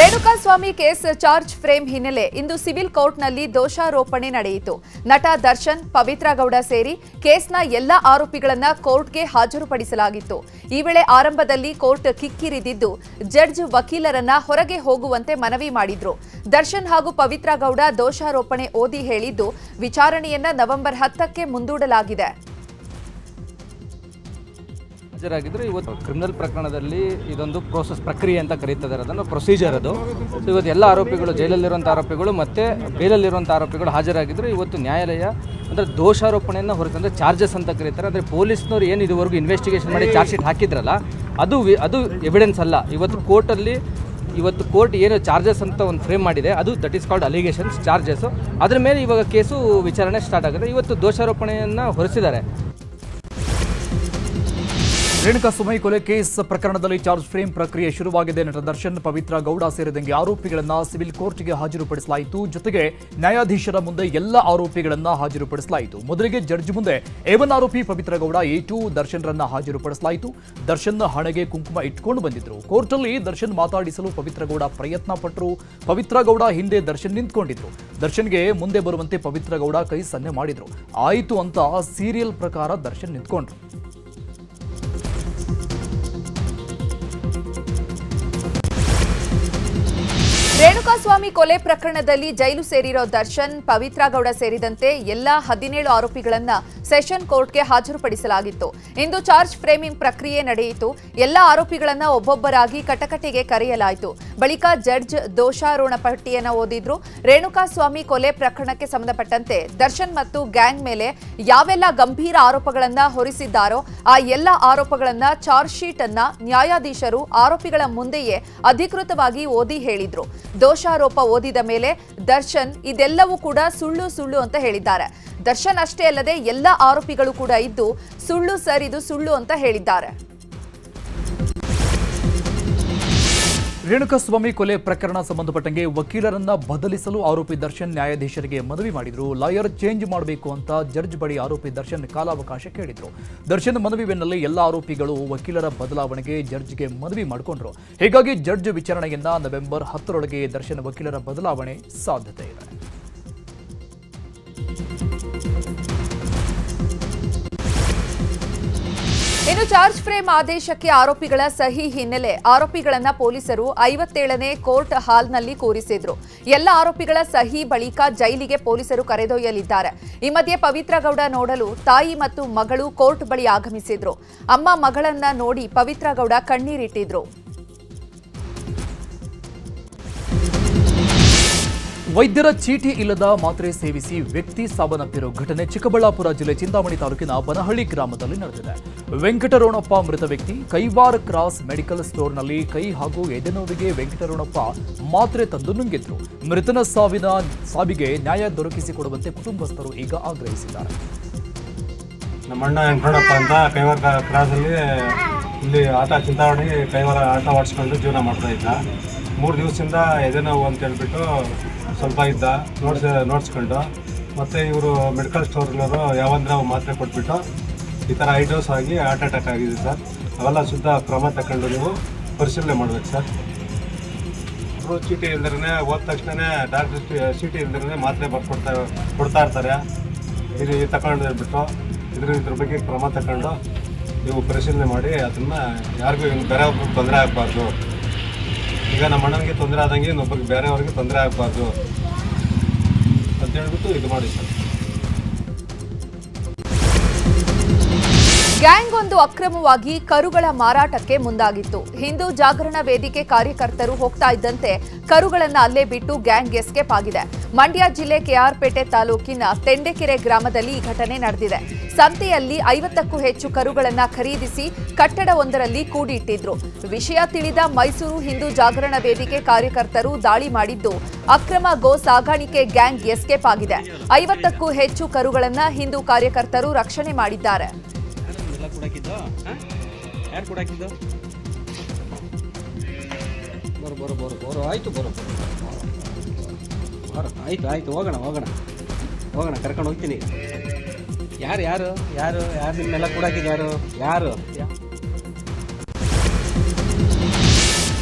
Renukaswamy case charge frame ಹಿನ್ನೆಲೆ ಇಂದು civil ಕೋರ್ಟ್ನಲ್ಲಿ ದೋಷಾರೋಪಣೆ ನಡೆಯಿತು. ನಟ ದರ್ಶನ್, ಪವಿತ್ರ ಗೌಡ ಸೇರಿ ಕೇಸ್ನ ಎಲ್ಲ ಆರೋಪಿಗಳನ್ನ ಕೋರ್ಟ್ಗೆ ಹಾಜರುಪಡಿಸಲಾಗಿತ್ತು. ಈ ವೇಳೆ ಆರಂಭದಲ್ಲಿ ಕೋರ್ಟ್ ಕಿಕ್ಕಿರಿದಿದ್ದು ಜಡ್ಜ್ ವಕೀಲರನ್ನ ಹೊರಗೆ ಹೋಗುವಂತೆ ಮನವಿ ಮಾಡಿದ್ರು. ದರ್ಶನ್ ಹಾಗೂ ಪವಿತ್ರ ಗೌಡ ದೋಷಾರೋಪಣೆ ಓದಿ ಹೇಳಿದ್ದು ವಿಚಾರಣೆಯನ್ನ ನವೆಂಬರ್ 10ಕ್ಕೆ ಮುಂದೂಡಲಾಗಿದೆ. ಹಾಜರಾಗಿದ್ದರು. ಇವತ್ತು ಕ್ರಿಮಿನಲ್ ಪ್ರಕರಣದಲ್ಲಿ ಇದೊಂದು ಪ್ರಕ್ರಿಯೆ ಅಂತ ಕರೀತಿದ್ದಾರೆ, ಅದನ್ನು ಪ್ರೊಸೀಜರ್ ಅದು. ಸೊ ಇವತ್ತು ಎಲ್ಲ ಆರೋಪಿಗಳು, ಜೈಲಲ್ಲಿರುವಂಥ ಆರೋಪಿಗಳು ಮತ್ತು ಬೇಲಲ್ಲಿರುವಂಥ ಆರೋಪಿಗಳು ಹಾಜರಾಗಿದ್ದರು. ಇವತ್ತು ನ್ಯಾಯಾಲಯ ಅಂದರೆ ದೋಷಾರೋಪಣೆಯನ್ನು ಹೊರತಂದರೆ ಚಾರ್ಜಸ್ ಅಂತ ಕರೀತಾರೆ. ಅಂದರೆ ಪೊಲೀಸ್ನವ್ರು ಏನು ಇದುವರೆಗೂ ಇನ್ವೆಸ್ಟಿಗೇಷನ್ ಮಾಡಿ ಚಾರ್ಜ್ ಶೀಟ್ ಹಾಕಿದ್ರಲ್ಲ, ಅದು ಎವಿಡೆನ್ಸ್ ಅಲ್ಲ. ಇವತ್ತು ಕೋರ್ಟ್ ಏನು ಚಾರ್ಜಸ್ ಅಂತ ಒಂದು ಫ್ರೇಮ್ ಮಾಡಿದೆ, ಅದು that is called allegations, charges. ಅದ್ರ ಮೇಲೆ ಇವಾಗ ಕೇಸು ವಿಚಾರಣೆ ಸ್ಟಾರ್ಟ್ ಆಗಿದೆ. ಇವತ್ತು ದೋಷಾರೋಪಣೆಯನ್ನು ಹೊರಿಸಿದ್ದಾರೆ. ರೇಣುಕಾಸ್ವಾಮಿ ಕೊಲೆ ಕೇಸ್ ಪ್ರಕರಣದಲ್ಲಿ ಚಾರ್ಜ್ ಫ್ರೇಮ್ ಪ್ರಕ್ರಿಯೆ ಶುರುವಾಗಿದೆ. ನಟ ದರ್ಶನ್, ಪವಿತ್ರ ಗೌಡ ಸೇರಿದಂತೆ ಆರೋಪಿಗಳನ್ನ ಸಿವಿಲ್ ಕೋರ್ಟ್ಗೆ ಹಾಜರುಪಡಿಸಲಾಯಿತು. ಜೊತೆಗೆ ನ್ಯಾಯಾಧೀಶರ ಮುಂದೆ ಎಲ್ಲ ಆರೋಪಿಗಳನ್ನ ಹಾಜರುಪಡಿಸಲಾಯಿತು. ಮೊದಲಿಗೆ ಜಡ್ಜ್ ಮುಂದೆ A1 ಆರೋಪಿ ಪವಿತ್ರ ಗೌಡ, A2 ದರ್ಶನ್ರನ್ನ ಹಾಜರುಪಡಿಸಲಾಯಿತು. ದರ್ಶನ್ ಹಣೆಗೆ ಕುಂಕುಮ ಇಟ್ಕೊಂಡು ಬಂದಿದ್ರು. ಕೋರ್ಟಲ್ಲಿ ದರ್ಶನ್ ಮಾತಾಡಿಸಲು ಪವಿತ್ರ ಗೌಡ ಪ್ರಯತ್ನ ಪಟ್ಟರು. ಪವಿತ್ರ ಗೌಡ ಹಿಂದೆ ದರ್ಶನ್ ನಿಂತ್ಕೊಂಡಿದ್ರು. ದರ್ಶನ್ಗೆ ಮುಂದೆ ಬರುವಂತೆ ಪವಿತ್ರ ಗೌಡ ಕೈ ಸನ್ನೆ ಮಾಡಿದ್ರು. ಆಯಿತು ಅಂತ ಸೀರಿಯಲ್ ಪ್ರಕಾರ ದರ್ಶನ್ ನಿಂತ್ಕೊಂಡ್ರು. ರೇಣುಕಾಸ್ವಾಮಿ ಕೊಲೆ ಪ್ರಕರಣದಲ್ಲಿ ಜೈಲು ಸೇರಿರೋ ದರ್ಶನ್, ಪವಿತ್ರ ಗೌಡ ಸೇರಿದಂತೆ ಎಲ್ಲ 17 ಆರೋಪಿಗಳನ್ನ ಸೆಷನ್ ಕೋರ್ಟ್ಗೆ ಹಾಜರುಪಡಿಸಲಾಗಿತ್ತು. ಇಂದು ಚಾರ್ಜ್ ಫ್ರೇಮಿಂಗ್ ಪ್ರಕ್ರಿಯೆ ನಡೆಯಿತು. ಎಲ್ಲ ಆರೋಪಿಗಳನ್ನ ಒಬ್ಬೊಬ್ಬರಾಗಿ ಕಟಕಟೆಗೆ ಕರೆಯಲಾಯಿತು. ಬಳಿಕ ಜಡ್ಜ್ ದೋಷಾರೋಪಣಾ ಪಟ್ಟಿಯನ್ನು ಓದಿದ್ರು. ರೇಣುಕಾಸ್ವಾಮಿ ಕೊಲೆ ಪ್ರಕರಣಕ್ಕೆ ಸಂಬಂಧಪಟ್ಟಂತೆ ದರ್ಶನ್ ಮತ್ತು ಗ್ಯಾಂಗ್ ಮೇಲೆ ಯಾವೆಲ್ಲ ಗಂಭೀರ ಆರೋಪಗಳನ್ನ ಹೊರಿಸಿದ್ದಾರೋ ಆ ಎಲ್ಲ ಆರೋಪಗಳನ್ನ ಚಾರ್ಜ್ ಶೀಟ್ ಅನ್ನ ನ್ಯಾಯಾಧೀಶರು ಆರೋಪಿಗಳ ಮುಂದೆಯೇ ಅಧಿಕೃತವಾಗಿ ಓದಿ ಹೇಳಿದ್ರು. ದೋಷಾರೋಪ ಓದಿದ ಮೇಲೆ ದರ್ಶನ್ ಇದೆಲ್ಲವೂ ಕೂಡ ಸುಳ್ಳು ಅಂತ ಹೇಳಿದ್ದಾರೆ. ದರ್ಶನ್ ಅಷ್ಟೇ ಅಲ್ಲದೆ ಎಲ್ಲ ಆರೋಪಿಗಳು ಕೂಡ ಇದ್ದು ಸುಳ್ಳು ಸರ್, ಇದು ಸುಳ್ಳು ಅಂತ ಹೇಳಿದ್ದಾರೆ. ರೇಣುಕಾಸ್ವಾಮಿ ಕೊಲೆ ಪ್ರಕರಣ ಸಂಬಂಧಪಟ್ಟಂಗೆ ವಕೀಲರನ್ನ ಬದಲಿಸಲು ಆರೋಪಿ ದರ್ಶನ್ ನ್ಯಾಯಾಧೀಶರಿಗೆ ಮನವಿ ಮಾಡಿದ್ರು. ಲಾಯರ್ ಚೇಂಜ್ ಮಾಡಬೇಕು ಅಂತ ಜಡ್ಜ್ ಬಳಿ ಆರೋಪಿ ದರ್ಶನ್ ಕಾಲಾವಕಾಶ ಕೇಳಿದ್ರು. ದರ್ಶನ್ ಮನವಿ ಬೆನ್ನಲ್ಲೇ ಎಲ್ಲ ಆರೋಪಿಗಳು ವಕೀಲರ ಬದಲಾವಣೆಗೆ ಜಡ್ಜ್ಗೆ ಮನವಿ ಮಾಡಿಕೊಂಡ್ರು. ಹೀಗಾಗಿ ಜಡ್ಜ್ ವಿಚಾರಣೆಯನ್ನ ನವೆಂಬರ್ 10ರೊಳಗೆ ದರ್ಶನ್ ವಕೀಲರ ಬದಲಾವಣೆ ಸಾಧ್ಯತೆ ಇದೆ. ಇನ್ನು ಚಾರ್ಜ್ ಫ್ರೇಮ್ ಆದೇಶಕ್ಕೆ ಆರೋಪಿಗಳ ಸಹಿ ಹಿನ್ನೆಲೆ ಆರೋಪಿಗಳನ್ನ ಪೊಲೀಸರು 57ನೇ ಕೋರ್ಟ್ ಹಾಲ್ನಲ್ಲಿ ಕೂರಿಸಿದ್ರು. ಎಲ್ಲ ಆರೋಪಿಗಳ ಸಹಿ ಬಳಿಕ ಜೈಲಿಗೆ ಪೊಲೀಸರು ಕರೆದೊಯ್ಯಲಿದ್ದಾರೆ. ಈ ಮಧ್ಯೆ ಪವಿತ್ರ ಗೌಡ ನೋಡಲು ತಾಯಿ ಮತ್ತು ಮಗಳು ಕೋರ್ಟ್ ಬಳಿ ಆಗಮಿಸಿದ್ರು. ಅಮ್ಮ ಮಗಳನ್ನ ನೋಡಿ ಪವಿತ್ರ ಗೌಡ ಕಣ್ಣೀರಿಟ್ಟಿದ್ರು. ವೈದ್ಯರ ಚೀಟಿ ಇಲ್ಲದ ಮಾತ್ರೆ ಸೇವಿಸಿ ವ್ಯಕ್ತಿ ಸಾವನ್ನಪ್ಪಿರೋ ಘಟನೆ ಚಿಕ್ಕಬಳ್ಳಾಪುರ ಜಿಲ್ಲೆ ಚಿಂತಾಮಣಿ ತಾಲೂಕಿನ ಬನಹಳ್ಳಿ ಗ್ರಾಮದಲ್ಲಿ ನಡೆದಿದೆ. ವೆಂಕಟರಮಣಪ್ಪ ಮೃತ ವ್ಯಕ್ತಿ ಕೈವಾರ್ ಕ್ರಾಸ್ ಮೆಡಿಕಲ್ ಸ್ಟೋರ್ನಲ್ಲಿ ಕೈ ಹಾಗೂ ಎದೆನೋವಿಗೆ ವೆಂಕಟರಮಣಪ್ಪ ಮಾತ್ರೆ ತಂದು ನುಂಗಿದ್ರು. ಮೃತನ ಸಾವಿಗೆ ನ್ಯಾಯ ದೊರಕಿಸಿಕೊಡುವಂತೆ ಕುಟುಂಬಸ್ಥರು ಈಗ ಆಗ್ರಹಿಸಿದ್ದಾರೆ. ನಮ್ಮಣ್ಣ ವೆಂಕಟರಮಣಪ್ಪ ಅಂತ ಕೈವಾರ್ ಕ್ರಾಸಲ್ಲಿ ಇಲ್ಲಿ ಚಿಂತಾಮಣಿ ಕೈವಾರ ಆಟ ಆಡಿಸ್ಕೊಂಡು ಜೀವನ ಮಾಡ್ತಾ ಇದ್ದ. 3 ದಿವಸದಿಂದ ಎದೆನೋವು ಅಂತ ಹೇಳ್ಬಿಟ್ಟು ಸ್ವಲ್ಪ ಇದ್ದ, ನೋಡ್ಸ್ಕೊಂಡು ಮತ್ತು ಇವರು ಮೆಡಿಕಲ್ ಸ್ಟೋರ್ನವರು ಯಾವಂದ್ರೆ ಮಾತ್ರೆ ಕೊಟ್ಬಿಟ್ಟು ಈ ಥರ 5 ಡೋಸ್ ಆಗಿ ಹಾರ್ಟ್ ಅಟ್ಯಾಕ್ ಆಗಿದೆ ಸರ್. ಅವೆಲ್ಲ ಶುದ್ಧ ಕ್ರಮ ತಗೊಂಡು ನೀವು ಪರಿಶೀಲನೆ ಮಾಡಬೇಕು ಸರ್. ಅವರು ಚೀಟಿ ಇಲ್ದೇ ಹೋದ ತಕ್ಷಣ ಡಾಕ್ಟರ್ ಚೀಟಿ ಇಲ್ದೇ ಮಾತ್ರೆ ಕೊಡ್ತಾ ಇರ್ತಾರೆ. ಇದು ತಗೊಂಡು ಹೇಳ್ಬಿಟ್ಟು ಇದ್ರ ಬಗ್ಗೆ ಕ್ರಮ ತಗೊಂಡು ನೀವು ಪರಿಶೀಲನೆ ಮಾಡಿ ಅದನ್ನು ಯಾರಿಗೂ ಬೇರೆ ಒಬ್ರಿಗೆ ತೊಂದರೆ ಆಗಬಾರ್ದು. ಈಗ ನಮ್ಮ ಅಣ್ಣನಿಗೆ ತೊಂದರೆ ಆದಂಗೆ ಇನ್ನೊಬ್ಬರಿಗೆ ಬೇರೆಯವ್ರಿಗೆ ತೊಂದರೆ ಆಗಬಾರ್ದು ಅಂತ ಹೇಳ್ಬಿಟ್ಟು ಇದು ಮಾಡಿ ಸರ್. ಗ್ಯಾಂಗ್ ಒಂದು ಅಕ್ರಮವಾಗಿ ಕರುಗಳ ಮಾರಾಟಕ್ಕೆ ಮುಂದಾಗಿತ್ತು. ಹಿಂದೂ ಜಾಗರಣ ವೇದಿಕೆ ಕಾರ್ಯಕರ್ತರು ಹೋಗ್ತಾ ಇದ್ದಂತೆ ಕರುಗಳನ್ನು ಅಲ್ಲೇ ಬಿಟ್ಟು ಗ್ಯಾಂಗ್ ಎಸ್ಕೇಪ್ ಆಗಿದೆ. ಮಂಡ್ಯ ಜಿಲ್ಲೆ ಕೆಆರ್ಪೇಟೆ ತಾಲೂಕಿನ ತೆಂಡೆಕೆರೆ ಗ್ರಾಮದಲ್ಲಿ ಈ ಘಟನೆ ನಡೆದಿದೆ. ಸಂತೆಯಲ್ಲಿ 50ಕ್ಕೂ ಹೆಚ್ಚು ಕರುಗಳನ್ನು ಖರೀದಿಸಿ ಕಟ್ಟಡವೊಂದರಲ್ಲಿ ಕೂಡಿಟ್ಟಿದ್ರು. ವಿಷಯ ತಿಳಿದ ಮೈಸೂರು ಹಿಂದೂ ಜಾಗರಣ ವೇದಿಕೆ ಕಾರ್ಯಕರ್ತರು ದಾಳಿ ಮಾಡಿದ್ದು ಅಕ್ರಮ ಗೋ ಸಾಗಾಣಿಕೆ ಗ್ಯಾಂಗ್ ಎಸ್ಕೇಪ್ ಆಗಿದೆ. 50ಕ್ಕೂ ಹೆಚ್ಚು ಕರುಗಳನ್ನು ಹಿಂದೂ ಕಾರ್ಯಕರ್ತರು ರಕ್ಷಣೆ ಮಾಡಿದ್ದಾರೆ. ಆಯ್ತು ಹೋಗೋಣ ಕರ್ಕೊಂಡು ಹೋಗ್ತೀನಿ. ಯಾರು ನಿಮ್ಮೆಲ್ಲ ಕೂಡಾಕಿದ್ದು ಯಾರು?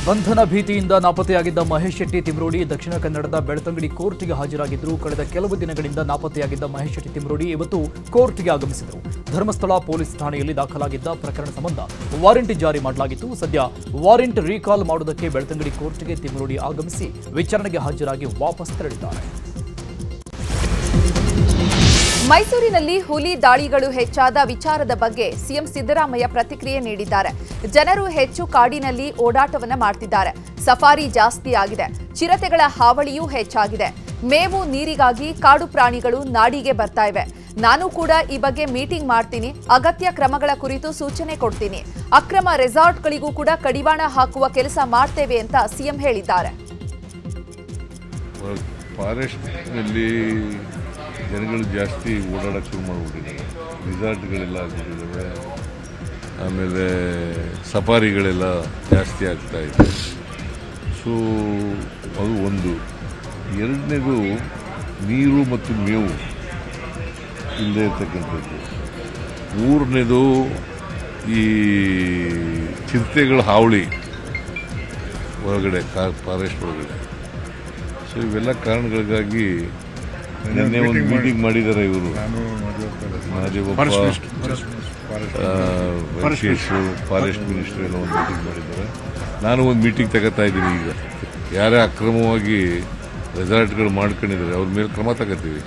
ಬಂಧನ ಭೀತಿಯಿಂದ ನಾಪತ್ತೆಯಾಗಿದ್ದ ಮಹೇಶ್ ಶೆಟ್ಟಿ ತಿಮ್ರೋಡಿ ದಕ್ಷಿಣ ಕನ್ನಡದ ಬೆಳ್ತಂಗಡಿ ಕೋರ್ಟ್ಗೆ ಹಾಜರಾಗಿದ್ದರು. ಕಳೆದ ಕೆಲವು ದಿನಗಳಿಂದ ನಾಪತ್ತೆಯಾಗಿದ್ದ ಮಹೇಶ್ ಶೆಟ್ಟಿ ತಿಮ್ರೋಡಿ ಇವತ್ತು ಕೋರ್ಟ್ಗೆ ಆಗಮಿಸಿದರು. ಧರ್ಮಸ್ಥಳ ಪೊಲೀಸ್ ಠಾಣೆಯಲ್ಲಿ ದಾಖಲಾಗಿದ್ದ ಪ್ರಕರಣ ಸಂಬಂಧ ವಾರೆಂಟ್ ಜಾರಿ ಮಾಡಲಾಗಿತ್ತು. ಸದ್ಯ ವಾರೆಂಟ್ ರೀಕಾಲ್ ಮಾಡುವುದಕ್ಕೆ ಬೆಳ್ತಂಗಡಿ ಕೋರ್ಟ್ಗೆ ತಿಮ್ರೋಡಿ ಆಗಮಿಸಿ ವಿಚಾರಣೆಗೆ ಹಾಜರಾಗಿ ವಾಪಸ್ ತೆರಳಿದ್ದಾರೆ. ಮೈಸೂರಿನಲ್ಲಿ ಹುಲಿ ದಾಳಿಗಳು ಹೆಚ್ಚಾದ ವಿಚಾರದ ಬಗ್ಗೆ ಸಿಎಂ ಸಿದ್ದರಾಮಯ್ಯ ಪ್ರತಿಕ್ರಿಯೆ ನೀಡಿದ್ದಾರೆ. ಜನರು ಹೆಚ್ಚು ಕಾಡಿನಲ್ಲಿ ಓಡಾಟವನ್ನ ಮಾಡ್ತಿದ್ದಾರೆ. ಸಫಾರಿ ಜಾಸ್ತಿ ಆಗಿದೆ. ಚಿರತೆಗಳ ಹಾವಳಿಯೂ ಹೆಚ್ಚಾಗಿದೆ. ಮೇವು ನೀರಿಗಾಗಿ ಕಾಡು ಪ್ರಾಣಿಗಳು ನಾಡಿಗೆ ಬರ್ತಾ ಇವೆ. ನಾನು ಕೂಡ ಈ ಬಗ್ಗೆ ಮೀಟಿಂಗ್ ಮಾಡ್ತೀನಿ. ಅಗತ್ಯ ಕ್ರಮಗಳ ಕುರಿತು ಸೂಚನೆ ಕೊಡ್ತೀನಿ. ಅಕ್ರಮ ರೆಸಾರ್ಟ್ಗಳಿಗೂ ಕೂಡ ಕಡಿವಾಣ ಹಾಕುವ ಕೆಲಸ ಮಾಡ್ತೇವೆ ಅಂತ ಸಿಎಂ ಹೇಳಿದ್ದಾರೆ. ಫಾರೆಸ್ಟ್ನಲ್ಲಿ ಜನಗಳು ಜಾಸ್ತಿ ಓಡಾಡೋಕ್ಕೆ ಶುರು ಮಾಡಿಬಿಟ್ಟಿದ್ದಾರೆ. ರಿಸಾರ್ಟ್ಗಳೆಲ್ಲ ಆಗಿಬಿಟ್ಟಿದ್ದಾವೆ. ಆಮೇಲೆ ಸಫಾರಿಗಳೆಲ್ಲ ಜಾಸ್ತಿ ಆಗ್ತಾ ಇದೆ. ಸೊ ಅದು ಒಂದು. ಎರಡನೇದು ನೀರು ಮತ್ತು ಮೇವು ಇಲ್ಲದೆ ಇರ್ತಕ್ಕಂಥದ್ದು. ಮೂರನೇದು ಈ ಚಿರತೆಗಳ ಹಾವಳಿ ಒಳಗಡೆ ಫಾರೆಸ್ಟ್ ಒಳಗಡೆ. ಸೊ ಇವೆಲ್ಲ ಕಾರಣಗಳಿಗಾಗಿ ನಿನ್ನೆ ಒಂದು ಮೀಟಿಂಗ್ ಮಾಡಿದ್ದಾರೆ ಇವರು ಫಾರೆಸ್ಟ್ ಮಿನಿಸ್ಟರ್ ಎಲ್ಲ ಒಂದು ಮೀಟಿಂಗ್ ಮಾಡಿದ್ದಾರೆ. ನಾನು ಒಂದು ಮೀಟಿಂಗ್ ತಗೋತಾ ಇದ್ದೀನಿ. ಈಗ ಯಾರೇ ಅಕ್ರಮವಾಗಿ ರೆಸಾರ್ಟ್ಗಳು ಮಾಡ್ಕೊಂಡಿದ್ದಾರೆ ಅವ್ರ ಮೇಲೆ ಕ್ರಮ ತಗೋತೀವಿ.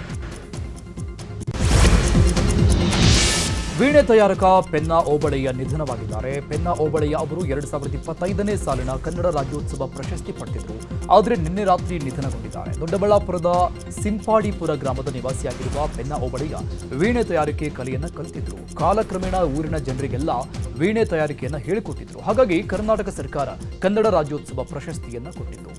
ವೀಣೆ ತಯಾರಕ ಪೆನ್ನಾ ಓಬಳಯ್ಯ ನಿಧನವಾಗಿದ್ದಾರೆ. ಪೆನ್ನಾ ಓಬಳಯ್ಯ ಅವರು 2025ನೇ ಸಾಲಿನ ಕನ್ನಡ ರಾಜ್ಯೋತ್ಸವ ಪ್ರಶಸ್ತಿ ಪಡೆದಿದ್ದರು. ಆದರೆ ನಿನ್ನೆ ರಾತ್ರಿ ನಿಧನಗೊಂಡಿದ್ದಾರೆ. ದೊಡ್ಡಬಳ್ಳಾಪುರದ ಸಿಂಪಾಡಿಪುರ ಗ್ರಾಮದ ನಿವಾಸಿಯಾಗಿರುವ ಪೆನ್ನಾ ಓಬಳಯ್ಯ ವೀಣೆ ತಯಾರಿಕೆ ಕಲೆಯನ್ನು ಕಲಿತಿದ್ರು. ಕಾಲಕ್ರಮೇಣ ಊರಿನ ಜನರಿಗೆಲ್ಲ ವೀಣೆ ತಯಾರಿಕೆಯನ್ನು ಹೇಳಿಕೊಟ್ಟಿದ್ರು. ಹಾಗಾಗಿ ಕರ್ನಾಟಕ ಸರ್ಕಾರ ಕನ್ನಡ ರಾಜ್ಯೋತ್ಸವ ಪ್ರಶಸ್ತಿಯನ್ನು ಕೊಟ್ಟಿತ್ತು.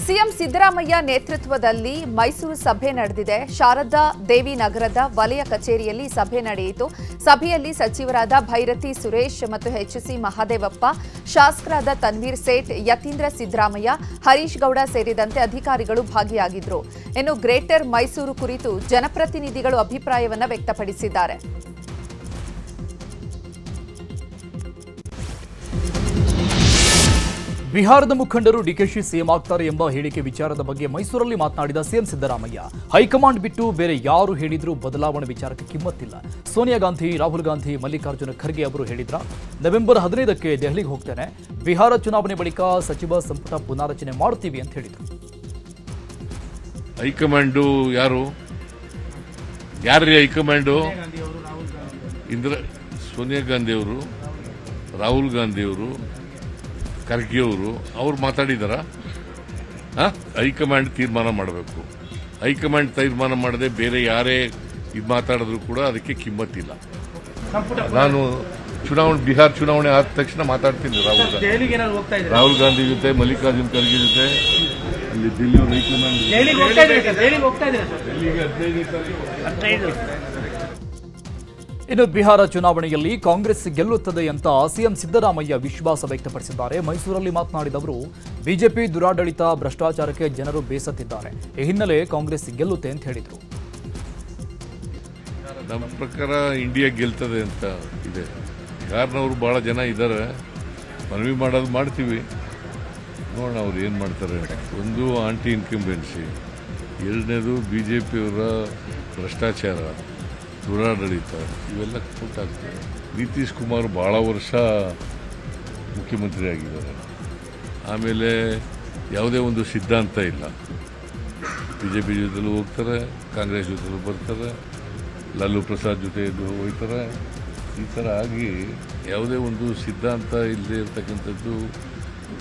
ಸಿಎಂ ಸಿದ್ದರಾಮಯ್ಯ ನೇತೃತ್ವದಲ್ಲಿ ಮೈಸೂರು ಸಭೆ ನಡೆದಿದೆ. ಶಾರದಾ ದೇವಿ ನಗರದ ವಲಯ ಕಚೇರಿಯಲ್ಲಿ ಸಭೆ ನಡೆಯಿತು. ಸಭೆಯಲ್ಲಿ ಸಚಿವರಾದ ಭೈರತಿ ಸುರೇಶ್ ಮತ್ತು ಎಚ್ಸಿ ಮಹದೇವಪ್ಪ, ಶಾಸಕರಾದ ತನ್ವೀರ್ ಸೇಠ್, ಯತೀಂದ್ರ ಸಿದ್ದರಾಮಯ್ಯ, ಹರೀಶ್ ಗೌಡ ಸೇರಿದಂತೆ ಅಧಿಕಾರಿಗಳು ಭಾಗಿಯಾಗಿದ್ದರು. ಇನ್ನು ಗ್ರೇಟರ್ ಮೈಸೂರು ಕುರಿತು ಜನಪ್ರತಿನಿಧಿಗಳು ಅಭಿಪ್ರಾಯವನ್ನು ವ್ಯಕ್ತಪಡಿಸಿದ್ದಾರೆ. ಬಿಹಾರದ ಮುಖಂಡರು ಡಿಕೆಶಿ ಸಿಎಂ ಆಗ್ತಾರೆ ಎಂಬ ಹೇಳಿಕೆ ವಿಚಾರದ ಬಗ್ಗೆ ಮೈಸೂರಲ್ಲಿ ಮಾತನಾಡಿದ ಸಿಎಂ ಸಿದ್ದರಾಮಯ್ಯ, ಹೈಕಮಾಂಡ್ ಬಿಟ್ಟು ಬೇರೆ ಯಾರು ಹೇಳಿದ್ರೂ ಬದಲಾವಣೆ ವಿಚಾರಕ್ಕೆ ಕಿಮ್ಮತ್ತಿಲ್ಲ. ಸೋನಿಯಾ ಗಾಂಧಿ, ರಾಹುಲ್ ಗಾಂಧಿ, ಮಲ್ಲಿಕಾರ್ಜುನ ಖರ್ಗೆ ಅವರು ಹೇಳಿದ್ರ ನವೆಂಬರ್ 15ಕ್ಕೆ ದೆಹಲಿಗೆ ಹೋಗ್ತೇನೆ. ಬಿಹಾರ ಚುನಾವಣೆ ಬಳಿಕ ಸಚಿವ ಸಂಪುಟ ಪುನಾರಚನೆ ಮಾಡ್ತೀವಿ ಅಂತ ಹೇಳಿದರು. ಹೈಕಮಾಂಡು ಯಾರು? ಯಾರ್ರೀ ಹೈಕಮಾಂಡು? ಸೋನಿಯಾ ಗಾಂಧಿ ಅವರು, ರಾಹುಲ್ ಗಾಂಧಿ ಅವರು, ಖರ್ಗೆ ಅವರು ಮಾತಾಡಿದಾರ? ಹೈಕಮಾಂಡ್ ತೀರ್ಮಾನ ಮಾಡಬೇಕು. ಹೈಕಮಾಂಡ್ ತೀರ್ಮಾನ ಮಾಡದೆ ಬೇರೆ ಯಾರೇ ಇದು ಮಾತಾಡಿದ್ರು ಕೂಡ ಅದಕ್ಕೆ ಕಿಮ್ಮತ್ತಿಲ್ಲ. ನಾನು ಬಿಹಾರ ಚುನಾವಣೆ ಆದ ತಕ್ಷಣ ಮಾತಾಡ್ತೀನಿ ರಾಹುಲ್ ಗಾಂಧಿ ಜೊತೆ, ಮಲ್ಲಿಕಾರ್ಜುನ್ ಖರ್ಗೆ ಜೊತೆ. ಇಲ್ಲಿ ದಿಲ್ಲಿ ಇನ್ನು ಬಿಹಾರ ಚುನಾವಣೆಯಲ್ಲಿ ಕಾಂಗ್ರೆಸ್ ಗೆಲ್ಲುತ್ತದೆ ಅಂತ ಸಿಎಂ ಸಿದ್ದರಾಮಯ್ಯ ವಿಶ್ವಾಸ ವ್ಯಕ್ತಪಡಿಸಿದ್ದಾರೆ. ಮೈಸೂರಲ್ಲಿ ಮಾತನಾಡಿದ ಅವರು, ಬಿಜೆಪಿ ದುರಾಡಳಿತ, ಭ್ರಷ್ಟಾಚಾರಕ್ಕೆ ಜನರು ಬೇಸತ್ತಿದ್ದಾರೆ. ಈ ಹಿನ್ನೆಲೆ ಕಾಂಗ್ರೆಸ್ ಗೆಲ್ಲುತ್ತೆ ಅಂತ ಹೇಳಿದರು. ನಮ್ಮ ಪ್ರಕಾರ ಇಂಡಿಯಾ ಗೆಲ್ತದೆ ಅಂತ ಇದೆ. ಬಿಹಾರ್ನವರು ಬಹಳ ಜನ ಇದ್ದಾರೆ. ಮನವಿ ಮಾಡೋದು ಮಾಡ್ತೀವಿ, ನೋಡೋಣ ಅವ್ರು ಏನು ಮಾಡ್ತಾರೆ. ಒಂದು ಆಂಟಿ ಇನ್ಕಂಬೆನ್ಸಿ, ಎರಡನೇದು ಬಿಜೆಪಿಯವರ ಭ್ರಷ್ಟಾಚಾರ, ದುರಾಡಳಿತ, ಇವೆಲ್ಲ ಕೂಟಾಗ್ತದೆ. ನಿತೀಶ್ ಕುಮಾರ್ ಭಾಳ ವರ್ಷ ಮುಖ್ಯಮಂತ್ರಿ ಆಗಿದ್ದಾರೆ. ಆಮೇಲೆ ಯಾವುದೇ ಒಂದು ಸಿದ್ಧಾಂತ ಇಲ್ಲ. ಬಿಜೆಪಿ ಜೊತೆಲೂ ಹೋಗ್ತಾರೆ, ಕಾಂಗ್ರೆಸ್ ಜೊತೆಲೂ ಬರ್ತಾರೆ, ಲಾಲೂ ಪ್ರಸಾದ್ ಜೊತೆ ಹೋಗ್ತಾರೆ. ಈ ಥರ ಆಗಿ ಯಾವುದೇ ಒಂದು ಸಿದ್ಧಾಂತ ಇಲ್ಲದೆ ಇರ್ತಕ್ಕಂಥದ್ದು.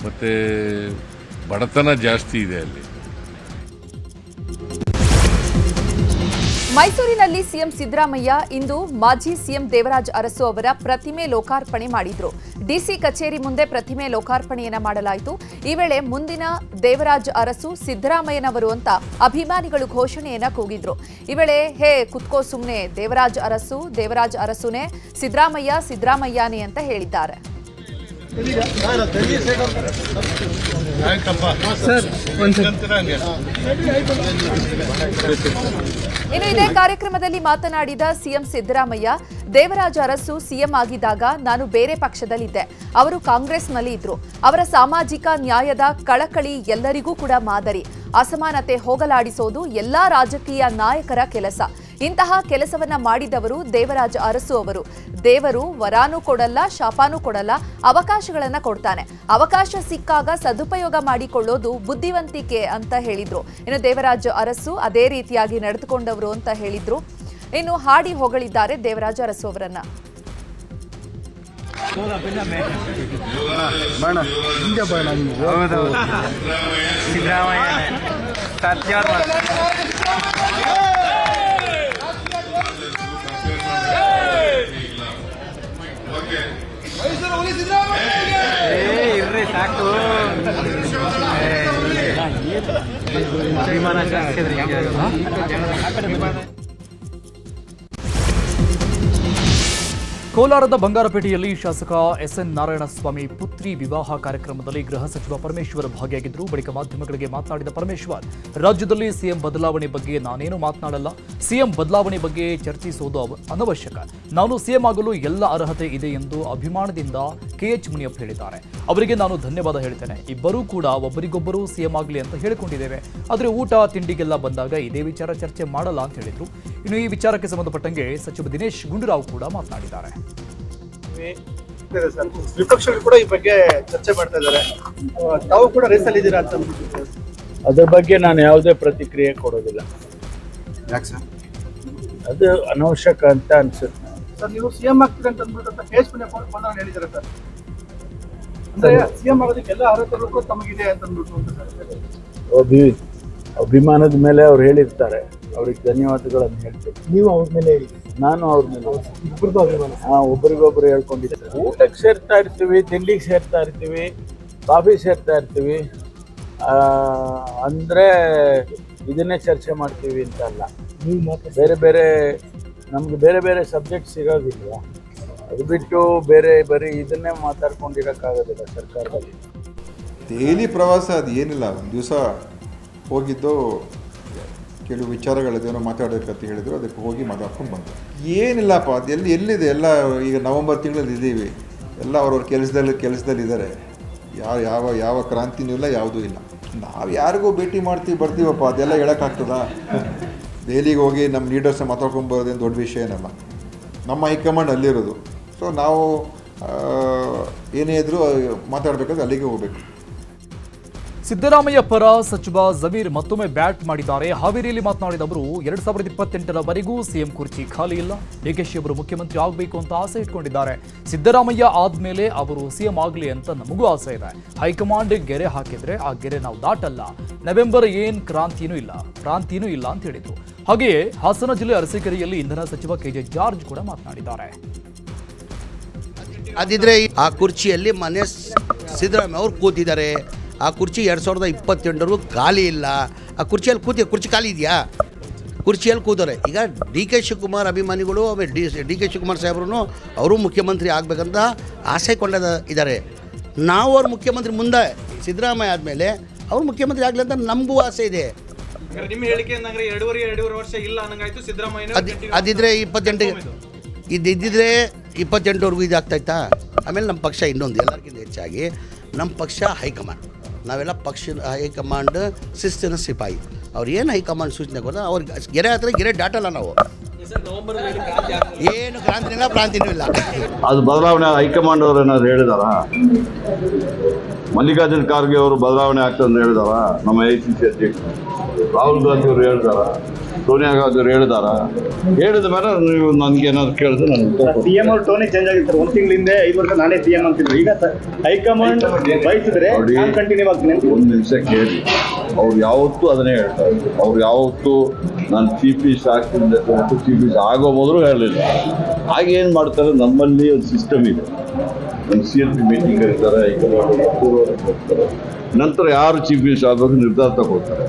ಮತ್ತು ಬಡತನ ಜಾಸ್ತಿ ಇದೆ ಅಲ್ಲಿ. ಮೈಸೂರಿನಲ್ಲಿ ಸಿಎಂ ಸಿದ್ದರಾಮಯ್ಯ ಇಂದು ಮಾಜಿ ಸಿಎಂ ದೇವರಾಜ್ ಅರಸು ಅವರ ಪ್ರತಿಮೆ ಲೋಕಾರ್ಪಣೆ ಮಾಡಿದ್ರು. ಡಿಸಿ ಕಚೇರಿ ಮುಂದೆ ಪ್ರತಿಮೆ ಲೋಕಾರ್ಪಣೆಯನ್ನ ಮಾಡಲಾಯಿತು. ಈ ವೇಳೆ ಮುಂದಿನ ದೇವರಾಜ್ ಅರಸು ಸಿದ್ದರಾಮಯ್ಯನವರು ಅಂತ ಅಭಿಮಾನಿಗಳು ಘೋಷಣೆಯನ್ನ ಕೂಗಿದ್ರು. ಈ ವೇಳೆ ಹೇ ಕುತ್ಕೋ ಸುಮ್ನೆ, ದೇವರಾಜ್ ಅರಸುನೇ, ಸಿದ್ದರಾಮಯ್ಯನೇ ಅಂತ ಹೇಳಿದ್ದಾರೆ. ಇನ್ನು ಇದೇ ಕಾರ್ಯಕ್ರಮದಲ್ಲಿ ಮಾತನಾಡಿದ ಸಿಎಂ ಸಿದ್ದರಾಮಯ್ಯ, ದೇವರಾಜ ಅರಸು ಸಿಎಂ ಆಗಿದ್ದಾಗ ನಾನು ಬೇರೆ ಪಕ್ಷದಲ್ಲಿದ್ದೆ, ಅವರು ಕಾಂಗ್ರೆಸ್ನಲ್ಲಿ ಇದ್ರು. ಅವರ ಸಾಮಾಜಿಕ ನ್ಯಾಯದ ಕಳಕಳಿ ಎಲ್ಲರಿಗೂ ಕೂಡ ಮಾದರಿ. ಅಸಮಾನತೆ ಹೋಗಲಾಡಿಸೋದು ಎಲ್ಲಾ ರಾಜಕೀಯ ನಾಯಕರ ಕೆಲಸ. ಇಂತಹ ಕೆಲಸವನ್ನ ಮಾಡಿದವರು ದೇವರಾಜ ಅರಸು ಅವರು. ದೇವರು ವರಾನೂ ಕೊಡಲ್ಲ, ಶಾಪಾನೂ ಕೊಡಲ್ಲ, ಅವಕಾಶಗಳನ್ನ ಕೊಡ್ತಾನೆ. ಅವಕಾಶ ಸಿಕ್ಕಾಗ ಸದುಪಯೋಗ ಮಾಡಿಕೊಳ್ಳೋದು ಬುದ್ಧಿವಂತಿಕೆ ಅಂತ ಹೇಳಿದ್ರು. ಇನ್ನು ದೇವರಾಜ ಅರಸು ಅದೇ ರೀತಿಯಾಗಿ ನಡೆದುಕೊಂಡವರು ಅಂತ ಹೇಳಿದ್ರು. ಇನ್ನು ಹಾಡಿ ಹೊಗಳಿದ್ದಾರೆ ದೇವರಾಜ ಅರಸು ಅವರನ್ನ. ಕೋಲಾರದ ಬಂಗಾರಪೇಟೆಯಲ್ಲಿ ಶಾಸಕ ಎಸ್ಎನ್ ನಾರಾಯಣಸ್ವಾಮಿ ಪುತ್ರಿ ವಿವಾಹ ಕಾರ್ಯಕ್ರಮದಲ್ಲಿ ಗೃಹ ಸಚಿವ ಪರಮೇಶ್ವರ್ ಭಾಗಿಯಾಗಿದ್ದರು. ಬಳಿಕ ಮಾಧ್ಯಮಗಳಿಗೆ ಮಾತನಾಡಿದ ಪರಮೇಶ್ವರ್, ರಾಜ್ಯದಲ್ಲಿ ಸಿಎಂ ಬದಲಾವಣೆ ಬಗ್ಗೆ ನಾನೇನು ಮಾತನಾಡಲ್ಲ. ಸಿಎಂ ಬದಲಾವಣೆ ಬಗ್ಗೆ ಚರ್ಚಿಸುವುದು ಅನವಶ್ಯಕ. ನಾನು ಸಿಎಂ ಆಗಲು ಎಲ್ಲ ಅರ್ಹತೆ ಇದೆ ಎಂದು ಅಭಿಮಾನದಿಂದ ಕೆಎಚ್ ಮುನಿಯಪ್ಪ ಹೇಳಿದ್ದಾರೆ. ಅವರಿಗೆ ನಾನು ಧನ್ಯವಾದ ಹೇಳ್ತೇನೆ. ಇಬ್ಬರೂ ಕೂಡ ಒಬ್ಬರಿಗೊಬ್ಬರು ಸಿಎಂ ಆಗಲಿ ಅಂತ ಹೇಳಿಕೊಂಡಿದ್ದೇವೆ. ಆದರೆ ಊಟ ತಿಂಡಿಗೆಲ್ಲ ಬಂದಾಗ ಇದೇ ವಿಚಾರ ಚರ್ಚೆ ಮಾಡಲ್ಲ ಅಂತ ಹೇಳಿದ್ರು. ಇನ್ನು ಈ ವಿಚಾರಕ್ಕೆ ಸಂಬಂಧಪಟ್ಟಂಗೆ ಸಚಿವ ದಿನೇಶ್ ಗುಂಡೂರಾವ್ ಕೂಡ ಮಾತನಾಡಿದ್ದಾರೆ. ವಿಪಕ್ಷಗಳು ಕೂಡ ಈ ಬಗ್ಗೆ ಚರ್ಚೆ ಮಾಡ್ತಾ ಇದ್ದಾರೆ. ತಾವು ಕೂಡ ರೇಸಲ್ಲಿ ಇದ್ದೀರಾ ಅಂತ ಅದ್ರ ಬಗ್ಗೆ ನಾನು ಯಾವುದೇ ಪ್ರತಿಕ್ರಿಯೆ ಕೊಡೋದಿಲ್ಲ. ಯಾಕೆ ಸರ್? ಅದು ಅನವಶ್ಯಕ ಅಂತ ಅನ್ಸುತ್ತೆ. ಸರ್, ನೀವು ಸಿಎಂ ಆಗ್ತೀರಿ ಅಂತ ಅಂದ್ಬಿಟ್ಟು ಕೇಸ್ ಹೇಳಿದ್ದಾರೆ ಸರ್. ಅಂದ್ರೆ ಸಿಎಂ ಆಗೋದಕ್ಕೆ ಎಲ್ಲ ಅರ್ಹತೆಗಳು ತಮಗಿದೆ ಅಂತ ಅಂದ್ಬಿಟ್ಟು ಅಭಿಮಾನದ ಮೇಲೆ ಅವ್ರು ಹೇಳಿರ್ತಾರೆ. ಅವ್ರಿಗೆ ಧನ್ಯವಾದಗಳನ್ನು ಹೇಳ್ತೇವೆ. ನೀವು ಅವ್ರ ಮೇಲೆ ಹೇಳಿ, ನಾನು ಅವ್ರ ಮೇಲೆ ಇಬ್ಬರದು ಅಭಿಮಾನ. ಒಬ್ರಿಗೊಬ್ರು ಹೇಳ್ಕೊಂಡಿದ್ದಾರೆ. ಊಟಕ್ಕೆ ಸೇರ್ತಾ ಇರ್ತೀವಿ, ತಿಂಡಿಗೆ ಸೇರ್ತಾ ಇರ್ತೀವಿ, ಕಾಫಿ ಸೇರ್ತಾ ಇರ್ತೀವಿ. ಅಂದ್ರೆ ಇದನ್ನೇ ಚರ್ಚೆ ಮಾಡ್ತೀವಿ ಅಂತ ಅಲ್ಲ. ಬೇರೆ ಬೇರೆ ನಮ್ಗೆ ಬೇರೆ ಬೇರೆ ಸಬ್ಜೆಕ್ಟ್ಸ್ ಇರೋದಿಲ್ಲ. ಅದು ಬಿಟ್ಟು ಬೇರೆ ಬರೀ ಇದನ್ನೇ ಮಾತಾಡ್ಕೊಂಡಿರೋಕ್ಕಾಗೋದಿಲ್ಲ ಸರ್ಕಾರದಲ್ಲಿ. ಡೈಲಿ ಪ್ರವಾಸ ಅದು ಏನಿಲ್ಲ. ಒಂದು ದಿವಸ ಹೋಗಿದ್ದು ಕೆಲವು ವಿಚಾರಗಳದೇನೋ ಮಾತಾಡಬೇಕಂತ ಹೇಳಿದ್ರು, ಅದಕ್ಕೆ ಹೋಗಿ ಮಾತಾಡ್ಕೊಂಡು ಬಂದರು. ಏನಿಲ್ಲಪ್ಪ, ಅದು ಎಲ್ಲಿದೆ ಎಲ್ಲ. ಈಗ ನವಂಬರ್ ತಿಂಗಳಲ್ಲಿ ಇದ್ದೀವಿ, ಎಲ್ಲ ಅವ್ರವ್ರ ಕೆಲಸದಲ್ಲಿದ್ದಾರೆ. ಯಾವ ಕ್ರಾಂತಿನೂ ಇಲ್ಲ, ಯಾವುದೂ ಇಲ್ಲ. ನಾವು ಯಾರಿಗೂ ಭೇಟಿ ಮಾಡ್ತೀವಿ ಬರ್ತೀವಪ್ಪ, ಅದೆಲ್ಲ ಹೇಳೋಕ್ಕಾಗ್ತದ? ದೆಹಲಿಗೆ ಹೋಗಿ ನಮ್ಮ ಲೀಡರ್ಸ್ ಮಾತಾಡ್ಕೊಂಬರೋದೇನು ದೊಡ್ಡ ವಿಷಯ ಏನಲ್ಲ. ನಮ್ಮ ಹೈಕಮಾಂಡ್ ಅಲ್ಲಿರೋದು. ಸೊ ನಾವು ಏನೇ ಇದ್ರೂ ಮಾತಾಡಬೇಕಾದ್ರೆ ಅಲ್ಲಿಗೆ ಹೋಗಬೇಕು. ಸಿದ್ದರಾಮಯ್ಯ ಪರ ಸಚಿವ ಜಮೀರ್ ಮತ್ತೊಮ್ಮೆ ಬ್ಯಾಟ್ ಮಾಡಿದ್ದಾರೆ. ಹಾವೇರಿಯಲ್ಲಿ ಮಾತನಾಡಿದ ಅವರು 2028ರವರೆಗೂ ಸಿಎಂ ಕುರ್ಚಿ ಖಾಲಿ ಇಲ್ಲ. ಡಿಕೆಶಿ ಅವರು ಮುಖ್ಯಮಂತ್ರಿ ಆಗಬೇಕು ಅಂತ ಆಸೆ ಇಟ್ಕೊಂಡಿದ್ದಾರೆ. ಸಿದ್ದರಾಮಯ್ಯ ಆದ್ಮೇಲೆ ಅವರು ಸಿಎಂ ಆಗಲಿ ಅಂತ ನಮಗೂ ಆಸೆ ಇದೆ. ಹೈಕಮಾಂಡ್ ಗೆರೆ ಹಾಕಿದ್ರೆ ಆ ಗೆರೆ ನಾವು ದಾಟಲ್ಲ. ನವೆಂಬರ್ ಏನ್ ಕ್ರಾಂತಿನೂ ಇಲ್ಲ ಅಂತ ಹೇಳಿದ್ರು. ಹಾಗೆಯೇ ಹಾಸನ ಜಿಲ್ಲೆ ಅರಸೀಕೆರೆಯಲ್ಲಿ ಇಂಧನ ಸಚಿವ ಕೆಜೆ ಜಾರ್ಜ್ ಕೂಡ ಮಾತನಾಡಿದ್ದಾರೆ. ಅದಿದ್ರೆ ಆ ಕುರ್ಚಿಯಲ್ಲಿ ಮನೆ ಸಿದ್ದರಾಮಯ್ಯ ಅವರು ಕೂತಿದ್ದಾರೆ. ಆ ಕುರ್ಚಿ 2028ವರೆಗೂ ಖಾಲಿ ಇಲ್ಲ. ಆ ಕುರ್ಚಿಯಲ್ಲಿ ಕುರ್ಚಿ ಖಾಲಿ ಇದೆಯಾ? ಕುರ್ಚಿಯಲ್ಲಿ ಕೂತಾರೆ. ಈಗ ಡಿ ಕೆ ಶಿವಕುಮಾರ್ ಅಭಿಮಾನಿಗಳು ಡಿ ಕೆ ಶಿವಕುಮಾರ್ ಸಾಹೇಬ್ರು ಅವರು ಮುಖ್ಯಮಂತ್ರಿ ಆಗಬೇಕಂತ ಆಸೆ ಇದ್ದಾರೆ. ನಾವು ಅವ್ರ ಮುಖ್ಯಮಂತ್ರಿ ಮುಂದೆ ಸಿದ್ದರಾಮಯ್ಯ ಆದಮೇಲೆ ಅವ್ರು ಮುಖ್ಯಮಂತ್ರಿ ಆಗಲಿ ಅಂತ ನಮಗೂ ಆಸೆ ಇದೆ. ನಿಮ್ಮ ಹೇಳಿಕೆ ಏನಂದ್ರೆ 2.5 ವರ್ಷ ಇಲ್ಲ ಅನ್ನಂಗಾಯ್ತು. ಸಿದ್ದರಾಮಯ್ಯ ಅದಿದ್ರೆ 28 ಇದ್ದಿದ್ರೆ 28ವರೆಗೂ ಇದಾಗ್ತಾಯ್ತಾ? ಆಮೇಲೆ ನಮ್ಮ ಪಕ್ಷ ಇನ್ನೊಂದು ಎಲ್ಲರಿಗಿಂತ ಹೆಚ್ಚಾಗಿ ನಮ್ಮ ಪಕ್ಷ ಹೈಕಮಾಂಡ್. ನಾವೆಲ್ಲ ಪಕ್ಷ ಹೈಕಮಾಂಡ್ ಶಿಸ್ತಿನ ಸಿಪಾಯಿ. ಅವ್ರು ಏನು ಹೈಕಮಾಂಡ್ ಸೂಚನೆ ಕೊಡ್ತಾರೆ ಅವ್ರಿಗೆ ಗೆರೆ ಹತ್ರ ಗೆರೆ ದಾಟಲ್ಲ ನಾವು. ಏನು ಕ್ರಾಂತಿ ಇಲ್ಲ, ಪ್ರಾಂತಿನೂ ಇಲ್ಲ. ಅದು ಬದಲಾವಣೆ ಹೈಕಮಾಂಡ್ ಅವರು ಏನಾದ್ರು ಹೇಳಿದಾರ? ಮಲ್ಲಿಕಾರ್ಜುನ್ ಖರ್ಗೆ ಅವರು ಬದಲಾವಣೆ ಆಗ್ತದೆ ಅಂತ ಹೇಳಿದಾರ? ನಮ್ಮ AICC ಅಧ್ಯಕ್ಷರು ರಾಹುಲ್ ಗಾಂಧಿ ಅವರು ಹೇಳಿದಾರ? ಸೋನಿಯಾ ಗಾಂಧಿ ಅವರು ಹೇಳಿದಾರ? ಹೇಳಿದ ಮೇಲೆ ನೀವು ನನಗೆ ಏನಾದ್ರು ಕೇಳಿದ್ರೆ ನಾನು ಸಿಎಂ ಅವ್ರ ಟೋನೇ ಚೇಂಜ್ ಆಗಿರ್ತಾರೆ. 1 ತಿಂಗಳಿಂದ 5 ವರ್ಷ ನಾನೇ ಸಿಎಂ ಅಂತಿದ್ರು. ಈಗ ಹೈಕಮಾಂಡ್ ಬಯಸಿದ್ರೆ ಕಂಟಿನ್ಯೂ ಆಗ್ತೀನಿ. ಒಂದು ನಿಮಿಷ ಕೇಳಿ. ಅವ್ರು ಯಾವತ್ತೂ ಅದನ್ನೇ ಹೇಳ್ತಾರೆ. ಅವ್ರು ಯಾವತ್ತೂ ನಾನು ಚೀಫ್ ಮಿನಿಸ್ಟರ್ ಆಗ್ತೀನಿ ಚೀಫ್ ಮಿನಿಸ್ಟರ್ ಆಗೋ ಮೊದಲು ಹೇಳಲಿಲ್ಲ. ಹಾಗೆ ಏನು ಮಾಡ್ತಾರೆ, ನಮ್ಮಲ್ಲಿ ಒಂದು ಸಿಸ್ಟಮ್ ಇದೆ. ಒಂದು CLP ಮೀಟಿಂಗ್ ಕರೀತಾರೆ, ಹೈಕಮಾಂಡ್ ನಂತರ ಯಾರು ಚೀಫ್ ಮಿನಿಸ್ಟರ್ ಆಗಬೇಕು ನಿರ್ಧಾರ ತಗೊಳ್ತಾರೆ.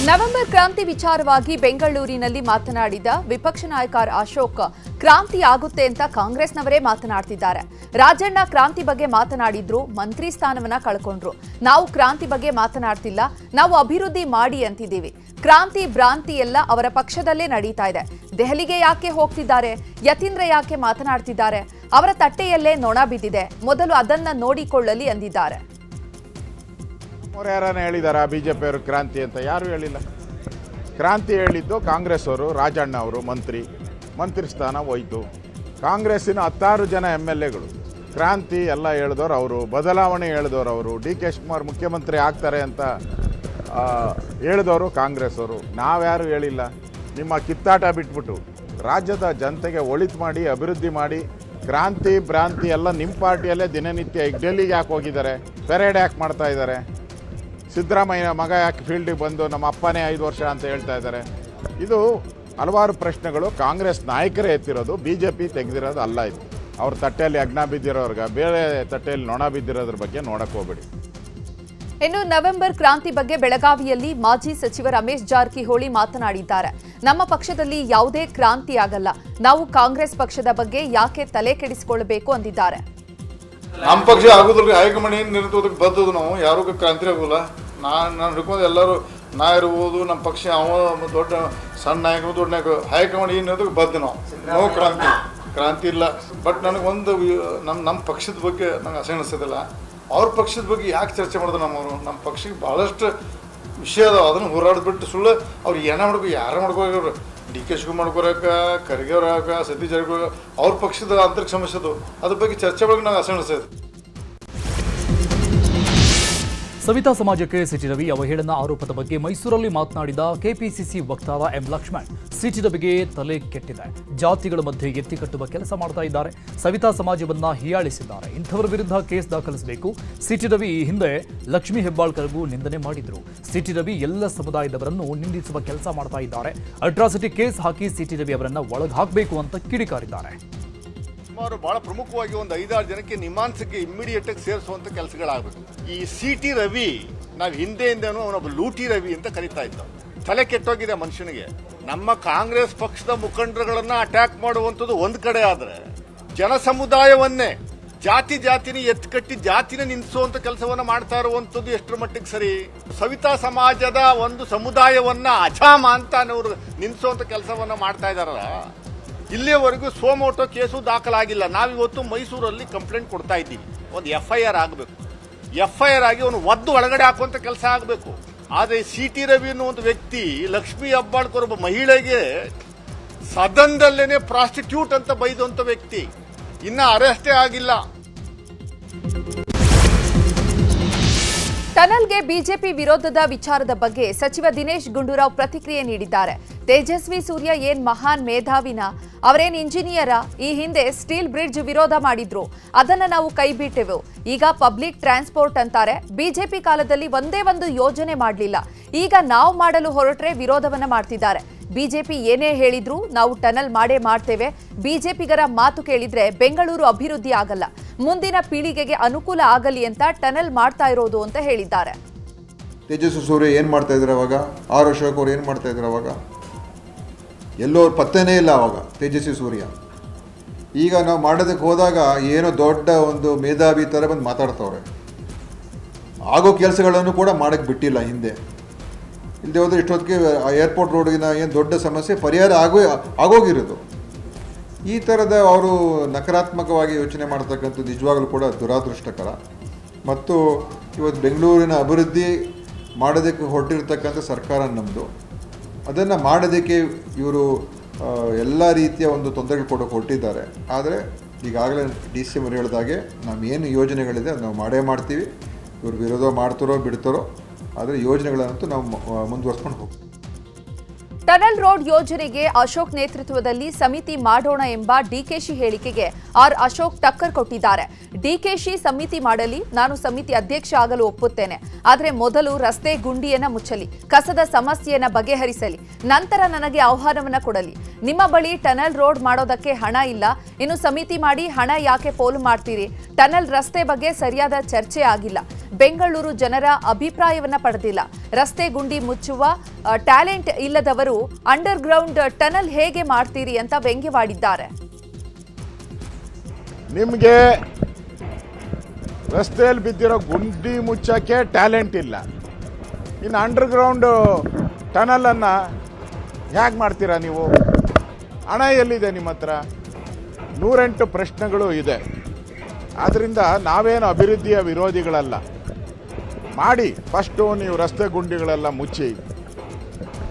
ನವೆಂಬರ್ ಕ್ರಾಂತಿ ವಿಚಾರವಾಗಿ ಬೆಂಗಳೂರಿನಲ್ಲಿ ಮಾತನಾಡಿದ ವಿಪಕ್ಷ ನಾಯಕ ಅಶೋಕ್, ಕ್ರಾಂತಿ ಆಗುತ್ತೆ ಅಂತ ಕಾಂಗ್ರೆಸ್ನವರೇ ಮಾತನಾಡ್ತಿದ್ದಾರೆ. ರಾಜಣ್ಣ ಕ್ರಾಂತಿ ಬಗ್ಗೆ ಮಾತನಾಡಿದ್ರು, ಮಂತ್ರಿ ಸ್ಥಾನವನ್ನ ಕಳ್ಕೊಂಡ್ರು. ನಾವು ಕ್ರಾಂತಿ ಬಗ್ಗೆ ಮಾತನಾಡ್ತಿಲ್ಲ, ನಾವು ಅಭಿವೃದ್ಧಿ ಮಾಡಿ ಅಂತಿದ್ದೀವಿ. ಕ್ರಾಂತಿ ಭ್ರಾಂತಿ ಎಲ್ಲ ಅವರ ಪಕ್ಷದಲ್ಲೇ ನಡೀತಾ ಇದೆ. ದೆಹಲಿಗೆ ಯಾಕೆ ಹೋಗ್ತಿದ್ದಾರೆ? ಯತೀಂದ್ರ ಯಾಕೆ ಮಾತನಾಡ್ತಿದ್ದಾರೆ? ಅವರ ತಟ್ಟೆಯಲ್ಲೇ ನೊಣ ಬಿದ್ದಿದೆ, ಮೊದಲು ಅದನ್ನ ನೋಡಿಕೊಳ್ಳಲಿ ಅಂದಿದ್ದಾರೆ. ಅವ್ರು ಯಾರನ್ನ ಹೇಳಿದಾರ ಬಿಜೆಪಿಯವರು ಕ್ರಾಂತಿ ಅಂತ? ಯಾರು ಹೇಳಿಲ್ಲ. ಕ್ರಾಂತಿ ಹೇಳಿದ್ದು ಕಾಂಗ್ರೆಸ್ ಅವರು, ರಾಜಣ್ಣ ಅವರು ಮಂತ್ರಿ ಸ್ಥಾನ ಹೋಯ್ತು. ಕಾಂಗ್ರೆಸ್ಸಿನ 16 ಜನ MLAಗಳು ಕ್ರಾಂತಿ ಎಲ್ಲ ಹೇಳಿದವರು ಅವರು, ಬದಲಾವಣೆ ಹೇಳಿದವರು ಅವರು, DK ಶಿವಕುಮಾರ್ ಮುಖ್ಯಮಂತ್ರಿ ಆಗ್ತಾರೆ ಅಂತ ಹೇಳಿದವರು ಕಾಂಗ್ರೆಸ್ ಅವರು. ನಾವ್ಯಾರು ಹೇಳಿಲ್ಲ. ನಿಮ್ಮ ಕಿತ್ತಾಟ ಬಿಟ್ಬಿಟ್ಟು ರಾಜ್ಯದ ಜನತೆಗೆ ಒಳಿತು ಮಾಡಿ, ಅಭಿವೃದ್ಧಿ ಮಾಡಿ, ಕ್ರಾಂತಿ ಭ್ರಾಂತಿ ಎಲ್ಲ ನಿಮ್ಮ ಪಾರ್ಟಿಯಲ್ಲೇ ದಿನನಿತ್ಯ. ಈಗ ಡೆಲ್ಲಿಗೆ ಯಾಕೆ ಹೋಗಿದ್ದಾರೆ? ಪೆರೇಡ್ ಯಾಕೆ ಮಾಡ್ತಾ ಇದ್ದಾರೆ? ಸಿದ್ದರಾಮಯ್ಯ ಮಗ ಯಾಕೆ ಫೀಲ್ಡಿಗೆ ಬಂದು ನಮ್ಮ ಅಪ್ಪನೇ 5 ವರ್ಷ ಅಂತ ಹೇಳ್ತಾ ಇದ್ದಾರೆ? ಇದು ಹಲವಾರು ಪ್ರಶ್ನೆಗಳು ಕಾಂಗ್ರೆಸ್ ನಾಯಕರೇ ಎತ್ತಿರೋದು, BJP ತೆಗೆದಿರೋದು ಅಲ್ಲ. ಇದು ಅವ್ರ ತಟ್ಟೆಯಲ್ಲಿ ಅಗ್ನ ಬಿದ್ದಿರೋರ್ಗೆ ಬೇರೆ ತಟ್ಟೆಯಲ್ಲಿ ನೊಣ ಬಿದ್ದಿರೋದ್ರ ಬಗ್ಗೆ ನೋಡಕ್ಕೆ ಹೋಗಬೇಡಿ. ಇನ್ನು ನವೆಂಬರ್ ಕ್ರಾಂತಿ ಬಗ್ಗೆ ಬೆಳಗಾವಿಯಲ್ಲಿ ಮಾಜಿ ಸಚಿವ ರಮೇಶ್ ಜಾರಕಿಹೊಳಿ ಮಾತನಾಡಿದ್ದಾರೆ. ನಮ್ಮ ಪಕ್ಷದಲ್ಲಿ ಯಾವುದೇ ಕ್ರಾಂತಿ ಆಗಲ್ಲ, ನಾವು ಕಾಂಗ್ರೆಸ್ ಪಕ್ಷದ ಬಗ್ಗೆ ಯಾಕೆ ತಲೆ ಕೆಡಿಸಿಕೊಳ್ಳಬೇಕು ಅಂದಿದ್ದಾರೆ. ನಮ್ಮ ಪಕ್ಷ ಆಗೋದ್ರಿಗೆ ಹೈಕಮಾಂಡ್ ಏನು ನಿರ್ಣಯಕ್ಕೆ ಬರ್ತದ, ನಾವು ಯಾರಿಗೂ ಕ್ರಾಂತಿ ಆಗೋಲ್ಲ. ನಾನು ಹಿಡ್ಕೊಂಡು ಎಲ್ಲರೂ ನಾ ಇರ್ಬೋದು, ನಮ್ಮ ಪಕ್ಷ ಅವ ದೊಡ್ಡ ಸಣ್ಣ ನಾಯಕರು ದೊಡ್ಡ ನಾಯಕರು, ಹೈಕಮಾಂಡ್ ಏನು ನಿರ್ಣಯಕ್ಕೆ ಬದ್ದು ನಾವು ಕ್ರಾಂತಿ ಇಲ್ಲ. ಬಟ್ ನನಗೊಂದು ನಮ್ಮ ಪಕ್ಷದ ಬಗ್ಗೆ ನಂಗೆ ಅಸಹನಿಸೋದಿಲ್ಲ. ಅವ್ರ ಪಕ್ಷದ ಬಗ್ಗೆ ಯಾಕೆ ಚರ್ಚೆ ಮಾಡಿದ್ರು? ನಮ್ಮ ಪಕ್ಷಕ್ಕೆ ಭಾಳಷ್ಟು ವಿಷಯ ಅದಾವ, ಅದನ್ನು ಹೋರಾಡ್ಬಿಟ್ಟು ಸುಳ್ಳು ಅವ್ರು ಏನೇ ಮಾಡ್ಕೋ ಯಾರು ಮಾಡ್ಕೋರು, DK ಶಿವಕುಮಾರ್ ಮಾಡ್ಕೊರಕ, ಖರ್ಗೆ ಅವ್ರಾಕ, ಸತೀಶ್ ಜಾರಕಿಹೊಳಿ ಅವ್ರ ಪಕ್ಷದ ಆಂತರಿಕ ಸಮಸ್ಯೆ ಅದು, ಅದ್ರ ಬಗ್ಗೆ ಚರ್ಚೆ ಬಗ್ಗೆ ನಂಗೆ ಅಸಹನಿಸೋದು. ಸವಿತಾ ಸಮಾಜಕ್ಕೆ ಸಿಟಿ ರವಿ ಅವಹೇಳನ ಆರೋಪದ ಬಗ್ಗೆ ಮೈಸೂರಲ್ಲಿ ಮಾತನಾಡಿದ ಕೆಪಿಸಿಸಿ ವಕ್ತಾರ ಎಂ ಲಕ್ಷ್ಮಣ್, ಸಿಟಿ ರವಿಗೆ ತಲೆ ಕೆಟ್ಟಿದೆ, ಜಾತಿಗಳ ಮಧ್ಯೆ ಎತ್ತಿ ಕಟ್ಟುವ ಕೆಲಸ ಮಾಡ್ತಾ ಇದ್ದಾರೆ, ಸವಿತಾ ಸಮಾಜವನ್ನ ಹೀಯಾಳಿಸಿದ್ದಾರೆ, ಇಂಥವರ ವಿರುದ್ಧ ಕೇಸ್ ದಾಖಲಿಸಬೇಕು. ಸಿಟಿ ರವಿ ಈ ಹಿಂದೆ ಲಕ್ಷ್ಮೀ ಹೆಬ್ಬಾಳ್ಕರ್ಗೂ ನಿಂದನೆ ಮಾಡಿದ್ರು. ಸಿಟಿ ರವಿ ಎಲ್ಲ ಸಮುದಾಯದವರನ್ನು ನಿಂದಿಸುವ ಕೆಲಸ ಮಾಡ್ತಾ ಇದ್ದಾರೆ, ಅಟ್ರಾಸಿಟಿ ಕೇಸ್ ಹಾಕಿ ಸಿಟಿ ರವಿ ಅವರನ್ನ ಒಳಗೆ ಹಾಕಬೇಕು ಅಂತ ಕಿಡಿಕಾರಿದ್ದಾರೆ. ಸುಮಾರು ಬಹಳ ಪ್ರಮುಖವಾಗಿ ಒಂದು 5-6 ಜನಕ್ಕೆ ನಿಮಾನ್ಸಕ್ಕೆ ಇಮ್ಮಿಡಿಯೇಟ್ ಆಗಿ ಸೇರಿಸುವಂತ ಕೆಲಸಗಳಾಗಬೇಕು. ಈ ಸಿಟಿ ರವಿ ನಾವು ಹಿಂದೆಯಿಂದನೂ ಅವನೊಬ್ಬ ಲೂಟಿ ರವಿ ಅಂತ ಕರೀತಾ ಇದ್ದ. ತಲೆ ಕೆಟ್ಟೋಗಿದೆ ಮನುಷ್ಯನಿಗೆ. ನಮ್ಮ ಕಾಂಗ್ರೆಸ್ ಪಕ್ಷದ ಮುಖಂಡರುಗಳನ್ನ ಅಟ್ಯಾಕ್ ಮಾಡುವಂಥದ್ದು ಒಂದು ಕಡೆ ಆದ್ರೆ, ಜನ ಸಮುದಾಯವನ್ನೇ ಜಾತಿನೇ ಎತ್ಕಟ್ಟಿ ಜಾತಿನ ನಿಲ್ಲಿಸುವಂತ ಕೆಲಸವನ್ನ ಮಾಡ್ತಾ ಇರುವಂತದ್ದು ಎಷ್ಟರ ಮಟ್ಟಿಗೆ ಸರಿ? ಸವಿತಾ ಸಮಾಜದ ಒಂದು ಸಮುದಾಯವನ್ನ ಅಜಾಮ ಅಂತ ಅವರು ನಿಲ್ಲಿಸುವಂತ ಕೆಲಸವನ್ನ ಮಾಡ್ತಾ ಇದಾರಲ್ಲ. ಇಲ್ಲಿಯವರೆಗೂ ಸೋಮೋಟೋ ಕೇಸು ದಾಖಲಾಗಿಲ್ಲ. ನಾವಿವತ್ತು ಮೈಸೂರಲ್ಲಿ ಕಂಪ್ಲೇಂಟ್ ಕೊಡ್ತಾ ಇದ್ದೀವಿ. ಒಂದು FIR ಆಗಬೇಕು. FIR ಆಗಿ ಅವನು ಒದ್ದು ಒಳಗಡೆ ಹಾಕುವಂತ ಕೆಲಸ ಆಗಬೇಕು. ಆದರೆ ಸಿಟಿ ರವಿ ಅನ್ನುವಂಥ ವ್ಯಕ್ತಿ ಲಕ್ಷ್ಮೀ ಹೆಬ್ಬಾಳ್ಕರ್ ಒಬ್ಬ ಮಹಿಳೆಗೆ ಸದನದಲ್ಲೇನೆ ಪ್ರಾಸ್ಟಿಟ್ಯೂಟ್ ಅಂತ ಬೈದಂತ ವ್ಯಕ್ತಿ ಇನ್ನ ಅರೆಸ್ಟೇ ಆಗಿಲ್ಲ. ಟನಲ್ಗೆ ಬಿಜೆಪಿ ವಿರೋಧದ ವಿಚಾರದ ಬಗ್ಗೆ ಸಚಿವ ದಿನೇಶ್ ಗುಂಡೂರಾವ್ ಪ್ರತಿಕ್ರಿಯೆ ನೀಡಿದ್ದಾರೆ. ತೇಜಸ್ವಿ ಸೂರ್ಯ ಏನ್ ಮಹಾನ್ ಮೇಧಾವಿನ? ಅವರೇನ್ ಇಂಜಿನಿಯರ? ಈ ಹಿಂದೆ ಸ್ಟೀಲ್ ಬ್ರಿಡ್ಜ್ ವಿರೋಧ ಮಾಡಿದ್ರು, ಅದನ್ನ ನಾವು ಕೈ ಬಿಟ್ಟೆವು. ಈಗ ಪಬ್ಲಿಕ್ ಟ್ರಾನ್ಸ್ಪೋರ್ಟ್ ಅಂತಾರೆ. ಬಿಜೆಪಿ ಕಾಲದಲ್ಲಿ ಒಂದೇ ಒಂದು ಯೋಜನೆ ಮಾಡಲಿಲ್ಲ, ಈಗ ನಾವು ಮಾಡಲು ಹೊರಟ್ರೆ ವಿರೋಧವನ್ನ ಮಾಡ್ತಿದ್ದಾರೆ. ಬಿಜೆಪಿ ಏನೇ ಹೇಳಿದ್ರು ನಾವು ಟನಲ್ ಮಾಡೇ ಮಾಡ್ತೇವೆ. ಬಿಜೆಪಿಗರ ಮಾತು ಕೇಳಿದ್ರೆ ಬೆಂಗಳೂರು ಅಭಿವೃದ್ಧಿ ಆಗಲ್ಲ, ಮುಂದಿನ ಪೀಳಿಗೆಗೆ ಅನುಕೂಲ ಆಗಲಿ ಅಂತ ಟನಲ್ ಮಾಡ್ತಾ ಇರೋದು ಅಂತ ಹೇಳಿದ್ದಾರೆ. ತೇಜಸ್ವಿ ಸೂರ್ಯ ಏನು ಮಾಡ್ತಾ ಇದ್ರು ಅವಾಗ? ಆರ್ ಅಶೋಕ್ ಅವ್ರು ಏನು ಮಾಡ್ತಾ ಇದ್ರು ಅವಾಗ? ಎಲ್ಲೋ ಪತ್ತೆನೇ ಇಲ್ಲ ಅವಾಗ ತೇಜಸ್ವಿ ಸೂರ್ಯ. ಈಗ ನಾವು ಮಾಡೋದಕ್ಕೆ ಹೋದಾಗ ಏನೋ ದೊಡ್ಡ ಒಂದು ಮೇಧಾವಿ ಥರ ಬಂದು ಮಾತಾಡ್ತವ್ರೆ. ಆಗೋ ಕೆಲಸಗಳನ್ನು ಕೂಡ ಮಾಡೋಕ್ಕೆ ಬಿಟ್ಟಿಲ್ಲ ಹಿಂದೆ. ಇಲ್ಲದೆ ಹೋದರೆ ಇಷ್ಟೊತ್ತಿಗೆ ಏರ್ಪೋರ್ಟ್ ರೋಡಿನ ಏನು ದೊಡ್ಡ ಸಮಸ್ಯೆ ಪರಿಹಾರ ಆಗೋಗಿರೋದು. ಈ ಥರದ ಅವರು ನಕಾರಾತ್ಮಕವಾಗಿ ಯೋಚನೆ ಮಾಡ್ತಕ್ಕಂಥದ್ದು ನಿಜವಾಗಲೂ ಕೂಡ ದುರಾದೃಷ್ಟಕರ. ಮತ್ತು ಇವತ್ತು ಬೆಂಗಳೂರಿನ ಅಭಿವೃದ್ಧಿ ಮಾಡೋದಕ್ಕೆ ಹೊರಟಿರ್ತಕ್ಕಂಥ ಸರ್ಕಾರ ನಮ್ಮದು. ಅದನ್ನು ಮಾಡೋದಕ್ಕೆ ಇವರು ಎಲ್ಲ ರೀತಿಯ ಒಂದು ತೊಂದರೆಗಳು ಕೊಡೋಕೆ ಹೊರಟಿದ್ದಾರೆ. ಆದರೆ ಈಗಾಗಲೇ DC ಅವರು ಹೇಳಿದಾಗೆ ನಮ್ಮೇನು ಯೋಜನೆಗಳಿದೆ ನಾವು ಮಾಡೇ ಮಾಡ್ತೀವಿ. ಇವರು ವಿರೋಧ ಮಾಡ್ತಾರೋ ಬಿಡ್ತಾರೋ, ಆದರೆ ಯೋಜನೆಗಳನ್ನಂತೂ ನಾವು ಮುಂದುವರ್ಸ್ಕೊಂಡು ಹೋಗ್ತೀವಿ. ಟನಲ್ ರೋಡ್ ಯೋಜನೆಗೆ ಅಶೋಕ್ ನೇತೃತ್ವದಲ್ಲಿ ಸಮಿತಿ ಮಾಡೋಣ ಎಂಬ ಡಿಕೆಶಿ ಹೇಳಿಕೆಗೆ ಆರ್ ಅಶೋಕ್ ಟಕ್ಕರ್ ಕೊಟ್ಟಿದ್ದಾರೆ. ಡಿಕೆಶಿ ಸಮಿತಿ ಮಾಡಲಿ, ನಾನು ಸಮಿತಿ ಅಧ್ಯಕ್ಷ ಆಗಲು ಒಪ್ಪುತ್ತೇನೆ. ಆದರೆ ಮೊದಲು ರಸ್ತೆ ಗುಂಡಿಯನ್ನ ಮುಚ್ಚಲಿ, ಕಸದ ಸಮಸ್ಯೆಯನ್ನ ಬಗೆಹರಿಸಲಿ, ನಂತರ ನನಗೆ ಆಹ್ವಾನವನ್ನ ಕೊಡಲಿ. ನಿಮ್ಮ ಬಳಿ ಟನಲ್ ರೋಡ್ ಮಾಡೋದಕ್ಕೆ ಹಣ ಇಲ್ಲ, ಇನ್ನು ಸಮಿತಿ ಮಾಡಿ ಹಣ ಯಾಕೆ ಪೋಲು ಮಾಡ್ತೀರಿ? ಟನಲ್ ರಸ್ತೆ ಬಗ್ಗೆ ಸರಿಯಾದ ಚರ್ಚೆ ಆಗಿಲ್ಲ. ಬೆಂಗಳೂರು ಜನರ ಅಭಿಪ್ರಾಯವನ್ನ ಪಡೆದಿಲ್ಲ. ರಸ್ತೆ ಗುಂಡಿ ಮುಚ್ಚುವ ಟ್ಯಾಲೆಂಟ್ ಇಲ್ಲದವರು ಅಂಡರ್ ಗ್ರೌಂಡ್ ಟನಲ್ ಹೇಗೆ ಮಾಡ್ತೀರಿ ಅಂತ ವ್ಯಂಗ್ಯವಾಡಿದ್ದಾರೆ. ನಿಮಗೆ ರಸ್ತೆಯಲ್ಲಿ ಬಿದ್ದಿರೋ ಗುಂಡಿ ಮುಚ್ಚಕ್ಕೆ ಟ್ಯಾಲೆಂಟ್ ಇಲ್ಲ, ಇನ್ನು ಅಂಡರ್ ಗ್ರೌಂಡ್ ಟನಲನ್ನು ಹೇಗೆ ಮಾಡ್ತೀರಾ ನೀವು? ಹಣ ಎಲ್ಲಿದೆ ನಿಮ್ಮ ಹತ್ರ? 108 ಪ್ರಶ್ನೆಗಳು ಇದೆ. ಆದ್ದರಿಂದ ನಾವೇನು ಅಭಿವೃದ್ಧಿಯ ವಿರೋಧಿಗಳಲ್ಲ. ಮಾಡಿ, ಫಸ್ಟು ನೀವು ರಸ್ತೆ ಗುಂಡಿಗಳೆಲ್ಲ ಮುಚ್ಚಿ,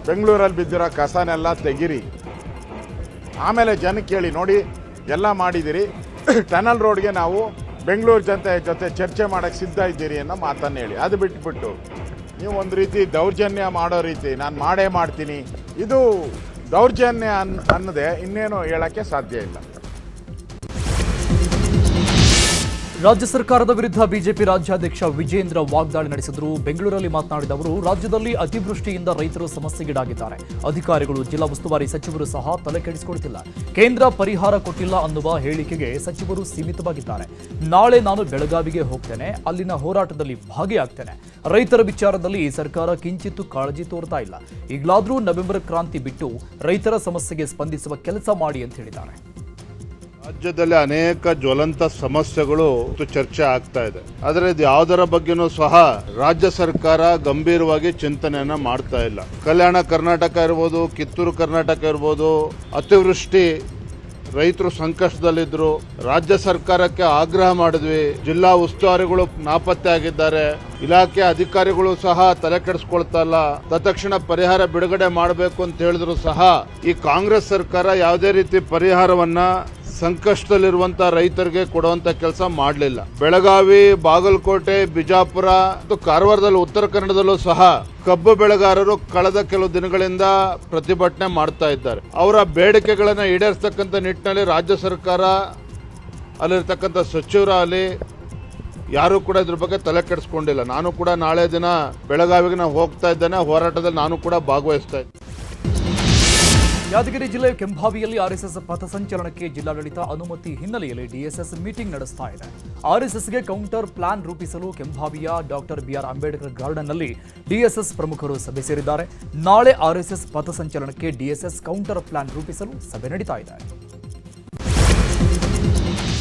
ಬೆಂಗಳೂರಲ್ಲಿ ಬಿದ್ದಿರೋ ಕಸನೆಲ್ಲ ತೆಗಿರಿ. ಆಮೇಲೆ ಜನಕ್ಕೆ ಕೇಳಿ, ನೋಡಿ ಎಲ್ಲ ಮಾಡಿದಿರಿ, ಟನಲ್ ರೋಡ್ಗೆ ನಾವು ಬೆಂಗಳೂರು ಜನತೆ ಜೊತೆ ಚರ್ಚೆ ಮಾಡೋಕ್ಕೆ ಸಿದ್ಧ ಇದ್ದೀರಿ ಅನ್ನೋ ಮಾತನ್ನು ಹೇಳಿ. ಅದು ಬಿಟ್ಬಿಟ್ಟು ನೀವು ಒಂದು ರೀತಿ ದೌರ್ಜನ್ಯ ಮಾಡೋ ರೀತಿ ನಾನು ಮಾಡೇ ಮಾಡ್ತೀನಿ, ಇದು ದೌರ್ಜನ್ಯ ಅನ್ನೋದೇ ಇನ್ನೇನು ಹೇಳೋಕ್ಕೆ ಸಾಧ್ಯ ಇಲ್ಲ. ರಾಜ್ಯ ಸರ್ಕಾರದ ವಿರುದ್ಧ ಬಿಜೆಪಿ ರಾಜ್ಯಾಧ್ಯಕ್ಷ ವಿಜೇಂದ್ರ ವಾಗ್ದಾಳಿ ನಡೆಸಿದರು. ಬೆಂಗಳೂರಲ್ಲಿ ಮಾತನಾಡಿದ ಅವರು, ರಾಜ್ಯದಲ್ಲಿ ಅತಿವೃಷ್ಟಿಯಿಂದ ರೈತರು ಸಮಸ್ಯೆಗೀಡಾಗಿದ್ದಾರೆ. ಅಧಿಕಾರಿಗಳು, ಜಿಲ್ಲಾ ಉಸ್ತುವಾರಿ ಸಚಿವರು ಸಹ ತಲೆ ಕೆಡಿಸಿಕೊಳ್ಳುತ್ತಿಲ್ಲ. ಕೇಂದ್ರ ಪರಿಹಾರ ಕೊಟ್ಟಿಲ್ಲ ಅನ್ನುವ ಹೇಳಿಕೆಗೆ ಸಚಿವರು ಸೀಮಿತವಾಗಿದ್ದಾರೆ. ನಾಳೆ ನಾನು ಬೆಳಗಾವಿಗೆ ಹೋಗ್ತೇನೆ, ಅಲ್ಲಿನ ಹೋರಾಟದಲ್ಲಿ ಭಾಗಿಯಾಗ್ತೇನೆ. ರೈತರ ವಿಚಾರದಲ್ಲಿ ಈ ಸರ್ಕಾರ ಕಿಂಚಿತ್ತೂ ಕಾಳಜಿ ತೋರ್ತಾ ಇಲ್ಲ. ಈಗಲಾದರೂ ನವೆಂಬರ್ ಕ್ರಾಂತಿ ಬಿಟ್ಟು ರೈತರ ಸಮಸ್ಯೆಗೆ ಸ್ಪಂದಿಸುವ ಕೆಲಸ ಮಾಡಿ ಅಂತ ಹೇಳಿದ್ದಾರೆ. ರಾಜ್ಯದಲ್ಲಿ ಅನೇಕ ಜ್ವಲಂತ ಸಮಸ್ಯೆಗಳು ಚರ್ಚೆ ಆಗ್ತಾ ಇದೆ. ಆದರೆ ಇದು ಯಾವುದರ ಬಗ್ಗೆನೂ ಸಹ ರಾಜ್ಯ ಸರ್ಕಾರ ಗಂಭೀರವಾಗಿ ಚಿಂತನೆಯನ್ನ ಮಾಡ್ತಾ ಇಲ್ಲ. ಕಲ್ಯಾಣ ಕರ್ನಾಟಕ ಇರ್ಬೋದು, ಕಿತ್ತೂರು ಕರ್ನಾಟಕ ಇರ್ಬೋದು, ಅತಿವೃಷ್ಟಿ, ರೈತರು ಸಂಕಷ್ಟದಲ್ಲಿದ್ರು. ರಾಜ್ಯ ಸರ್ಕಾರಕ್ಕೆ ಆಗ್ರಹ ಮಾಡಿದ್ವಿ. ಜಿಲ್ಲಾ ಉಸ್ತುವಾರಿಗಳು ನಾಪತ್ತೆ ಆಗಿದ್ದಾರೆ. ಇಲಾಖೆ ಅಧಿಕಾರಿಗಳು ಸಹ ತಲೆ ಕೆಡಿಸ್ಕೊಳ್ತಾ ಇಲ್ಲ. ತತ್ಕ್ಷಣ ಪರಿಹಾರ ಬಿಡುಗಡೆ ಮಾಡಬೇಕು ಅಂತ ಹೇಳಿದ್ರು ಸಹ ಈ ಕಾಂಗ್ರೆಸ್ ಸರ್ಕಾರ ಯಾವುದೇ ರೀತಿ ಪರಿಹಾರವನ್ನ ಸಂಕಷ್ಟದಲ್ಲಿರುವಂತಹ ರೈತರಿಗೆ ಕೊಡುವಂತ ಕೆಲಸ ಮಾಡಲಿಲ್ಲ. ಬೆಳಗಾವಿ, ಬಾಗಲಕೋಟೆ, ಬಿಜಾಪುರ ಮತ್ತು ಕಾರವಾರದಲ್ಲಿ, ಉತ್ತರ ಕನ್ನಡದಲ್ಲೂ ಸಹ ಕಬ್ಬು ಬೆಳೆಗಾರರು ಕಳೆದ ಕೆಲವು ದಿನಗಳಿಂದ ಪ್ರತಿಭಟನೆ ಮಾಡ್ತಾ ಇದ್ದಾರೆ. ಅವರ ಬೇಡಿಕೆಗಳನ್ನು ಈಡೇರಿಸತಕ್ಕಂಥ ನಿಟ್ಟಿನಲ್ಲಿ ರಾಜ್ಯ ಸರ್ಕಾರ, ಅಲ್ಲಿರ್ತಕ್ಕಂಥ ಸಚಿವರಾಗಲಿ ಯಾರು ಕೂಡ ಇದ್ರ ಬಗ್ಗೆ ತಲೆ ಕೆಡಿಸ್ಕೊಂಡಿಲ್ಲ. ನಾನು ಕೂಡ ನಾಳೆ ದಿನ ಬೆಳಗಾವಿಗೆ ನಾನು ಹೋಗ್ತಾ ಇದ್ದೇನೆ. ಹೋರಾಟದಲ್ಲಿ ನಾನು ಕೂಡ ಭಾಗವಹಿಸ್ತಾ ಇದ್ದೇನೆ. ಯಾದಗಿರಿ ಜಿಲ್ಲೆಯ ಕೆಂಭಾವಿಯಲ್ಲಿ ಆರ್ಎಸ್ಎಸ್ ಪಥಸಂಚಲನಕ್ಕೆ ಜಿಲ್ಲಾಡಳಿತ ಅನುಮತಿ ಹಿನ್ನೆಲೆಯಲ್ಲಿ ಡಿಎಸ್ಎಸ್ ಮೀಟಿಂಗ್ ನಡೆಸ್ತಾ ಇದೆ. ಆರ್ಎಸ್ಎಸ್ಗೆ ಕೌಂಟರ್ ಪ್ಲಾನ್ ರೂಪಿಸಲು ಕೆಂಭಾವಿಯ ಡಾಕ್ಟರ್ ಬಿಆರ್ ಅಂಬೇಡ್ಕರ್ ಗಾರ್ಡನ್ನಲ್ಲಿ ಡಿಎಸ್ಎಸ್ ಪ್ರಮುಖರು ಸಭೆ ಸೇರಿದ್ದಾರೆ. ನಾಳೆ ಆರ್ಎಸ್ಎಸ್ ಪಥಸಂಚಲನಕ್ಕೆ ಡಿಎಸ್ಎಸ್ ಕೌಂಟರ್ ಪ್ಲಾನ್ ರೂಪಿಸಲು ಸಭೆ ನಡೀತಾ ಇದೆ.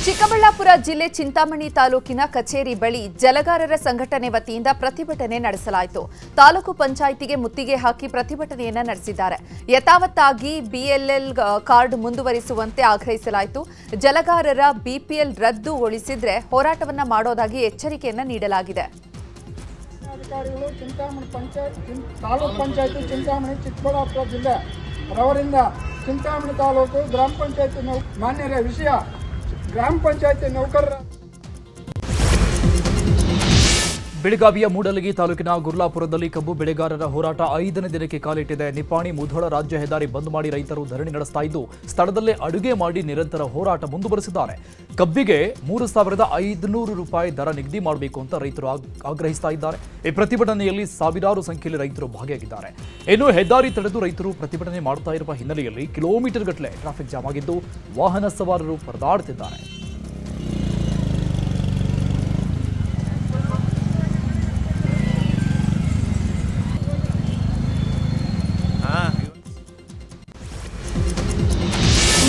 ಚಿಕ್ಕಬಳ್ಳಾಪುರ ಜಿಲ್ಲೆ ಚಿಂತಾಮಣಿ ತಾಲೂಕಿನ ಕಚೇರಿ ಬಳಿ ಜಲಗಾರರ ಸಂಘಟನೆ ವತಿಯಿಂದ ಪ್ರತಿಭಟನೆ ನಡೆಸಲಾಯಿತು. ತಾಲೂಕು ಪಂಚಾಯಿತಿಗೆ ಮುತ್ತಿಗೆ ಹಾಕಿ ಪ್ರತಿಭಟನೆಯನ್ನ ನಡೆಸಿದ್ದಾರೆ. ಯಥಾವತ್ತಾಗಿ ಬಿಎಲ್ಎಲ್ ಕಾರ್ಡ್ ಮುಂದುವರಿಸುವಂತೆ ಆಗ್ರಹಿಸಲಾಯಿತು. ಜಲಗಾರರ ಬಿಪಿಎಲ್ ರದ್ದುಗೊಳಿಸಿದ್ರೆ ಹೋರಾಟವನ್ನ ಮಾಡೋದಾಗಿ ಎಚ್ಚರಿಕೆಯನ್ನ ನೀಡಲಾಗಿದೆ. ಅಧಿಕಾರಿಗಳು ಚಿಂತಾಮಣಿ ತಾಲೂಕು ಪಂಚಾಯಿತಿ ಚಿಂತಾಮಣಿ ಚಿಕ್ಕಬಳ್ಳಾಪುರ ಜಿಲ್ಲೆ ರವರಿಂದ ಚಿಂತಾಮಣಿ ತಾಲೂಕು ಗ್ರಾಮ ಪಂಚಾಯಿತಿ ಮಾನ್ಯರ ವಿಷಯ ಗ್ರಾಮ ಪಂಚಾಯಿತಿ ನೌಕರರ ಬೆಳಗಾವಿಯ ಮೂಡಲಗಿ ತಾಲೂಕಿನ ಗುರ್ಲಾಪುರದಲ್ಲಿ ಕಬ್ಬು ಬೆಳೆಗಾರರ ಹೋರಾಟ 5ನೇ ದಿನಕ್ಕೆ ಕಾಲಿಟ್ಟಿದೆ. ನಿಪಾಣಿ ಮುಧೋಳ ರಾಜ್ಯ ಹೆದ್ದಾರಿ ಬಂದ್ ಮಾಡಿ ರೈತರು ಧರಣಿ ನಡೆಸ್ತಾ ಇದ್ದು, ಸ್ಥಳದಲ್ಲೇ ಅಡುಗೆ ಮಾಡಿ ನಿರಂತರ ಹೋರಾಟ ಮುಂದುವರೆಸಿದ್ದಾರೆ. ಕಬ್ಬಿಗೆ 3,500 ರೂಪಾಯಿ ದರ ನಿಗದಿ ಮಾಡಬೇಕು ಅಂತ ರೈತರು ಆಗ್ರಹಿಸ್ತಾ ಇದ್ದಾರೆ. ಈ ಪ್ರತಿಭಟನೆಯಲ್ಲಿ ಸಾವಿರಾರು ಸಂಖ್ಯೆಯಲ್ಲಿ ರೈತರು ಭಾಗಿಯಾಗಿದ್ದಾರೆ. ಇನ್ನು ಹೆದ್ದಾರಿ ತಡೆದು ರೈತರು ಪ್ರತಿಭಟನೆ ಮಾಡ್ತಾ ಇರುವ ಹಿನ್ನೆಲೆಯಲ್ಲಿ ಕಿಲೋಮೀಟರ್ ಗಟ್ಟಲೆ ಟ್ರಾಫಿಕ್ ಜಾಮ್ ಆಗಿದ್ದು, ವಾಹನ ಸವಾರರು ಪರದಾಡುತ್ತಿದ್ದಾರೆ.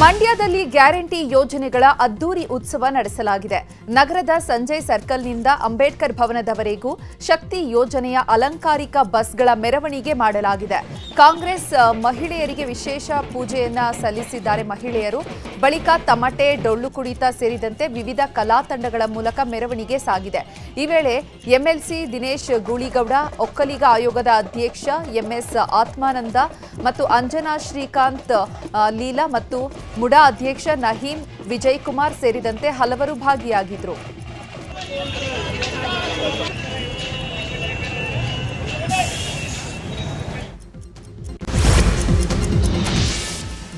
ಮಂಡ್ಯದಲ್ಲಿ ಗ್ಯಾರಂಟಿ ಯೋಜನೆಗಳ ಅದ್ದೂರಿ ಉತ್ಸವ ನಡೆಸಲಾಗಿದೆ. ನಗರದ ಸಂಜಯ್ ಸರ್ಕಲ್ನಿಂದ ಅಂಬೇಡ್ಕರ್ ಭವನದವರೆಗೂ ಶಕ್ತಿ ಯೋಜನೆಯ ಅಲಂಕಾರಿಕ ಬಸ್ಗಳ ಮೆರವಣಿಗೆ ಮಾಡಲಾಗಿದೆ. ಕಾಂಗ್ರೆಸ್ ಮಹಿಳೆಯರಿಗೆ ವಿಶೇಷ ಪೂಜೆಯನ್ನ ಸಲ್ಲಿಸಿದ್ದಾರೆ ಮಹಿಳೆಯರು. ಬಳಿಕ ತಮಟೆ, ಡೊಳ್ಳು ಕುಣಿತ ಸೇರಿದಂತೆ ವಿವಿಧ ಕಲಾ ತಂಡಗಳ ಮೂಲಕ ಮೆರವಣಿಗೆ ಸಾಗಿದೆ. ಈ ವೇಳೆ ಎಂಎಲ್ಸಿ ದಿನೇಶ್ ಗೂಳಿಗೌಡ, ಒಕ್ಕಲಿಗ ಆಯೋಗದ ಅಧ್ಯಕ್ಷ ಎಂಎಸ್ ಆತ್ಮಾನಂದ ಮತ್ತು ಅಂಜನಾ ಶ್ರೀಕಾಂತ್ ಲೀಲಾ ಮತ್ತು ಮುಡಾ ಅಧ್ಯಕ್ಷ ನಹೀಂ ವಿಜಯಕುಮಾರ್ ಸೇರಿದಂತೆ ಹಲವರು ಭಾಗಿಯಾಗಿದ್ದರು.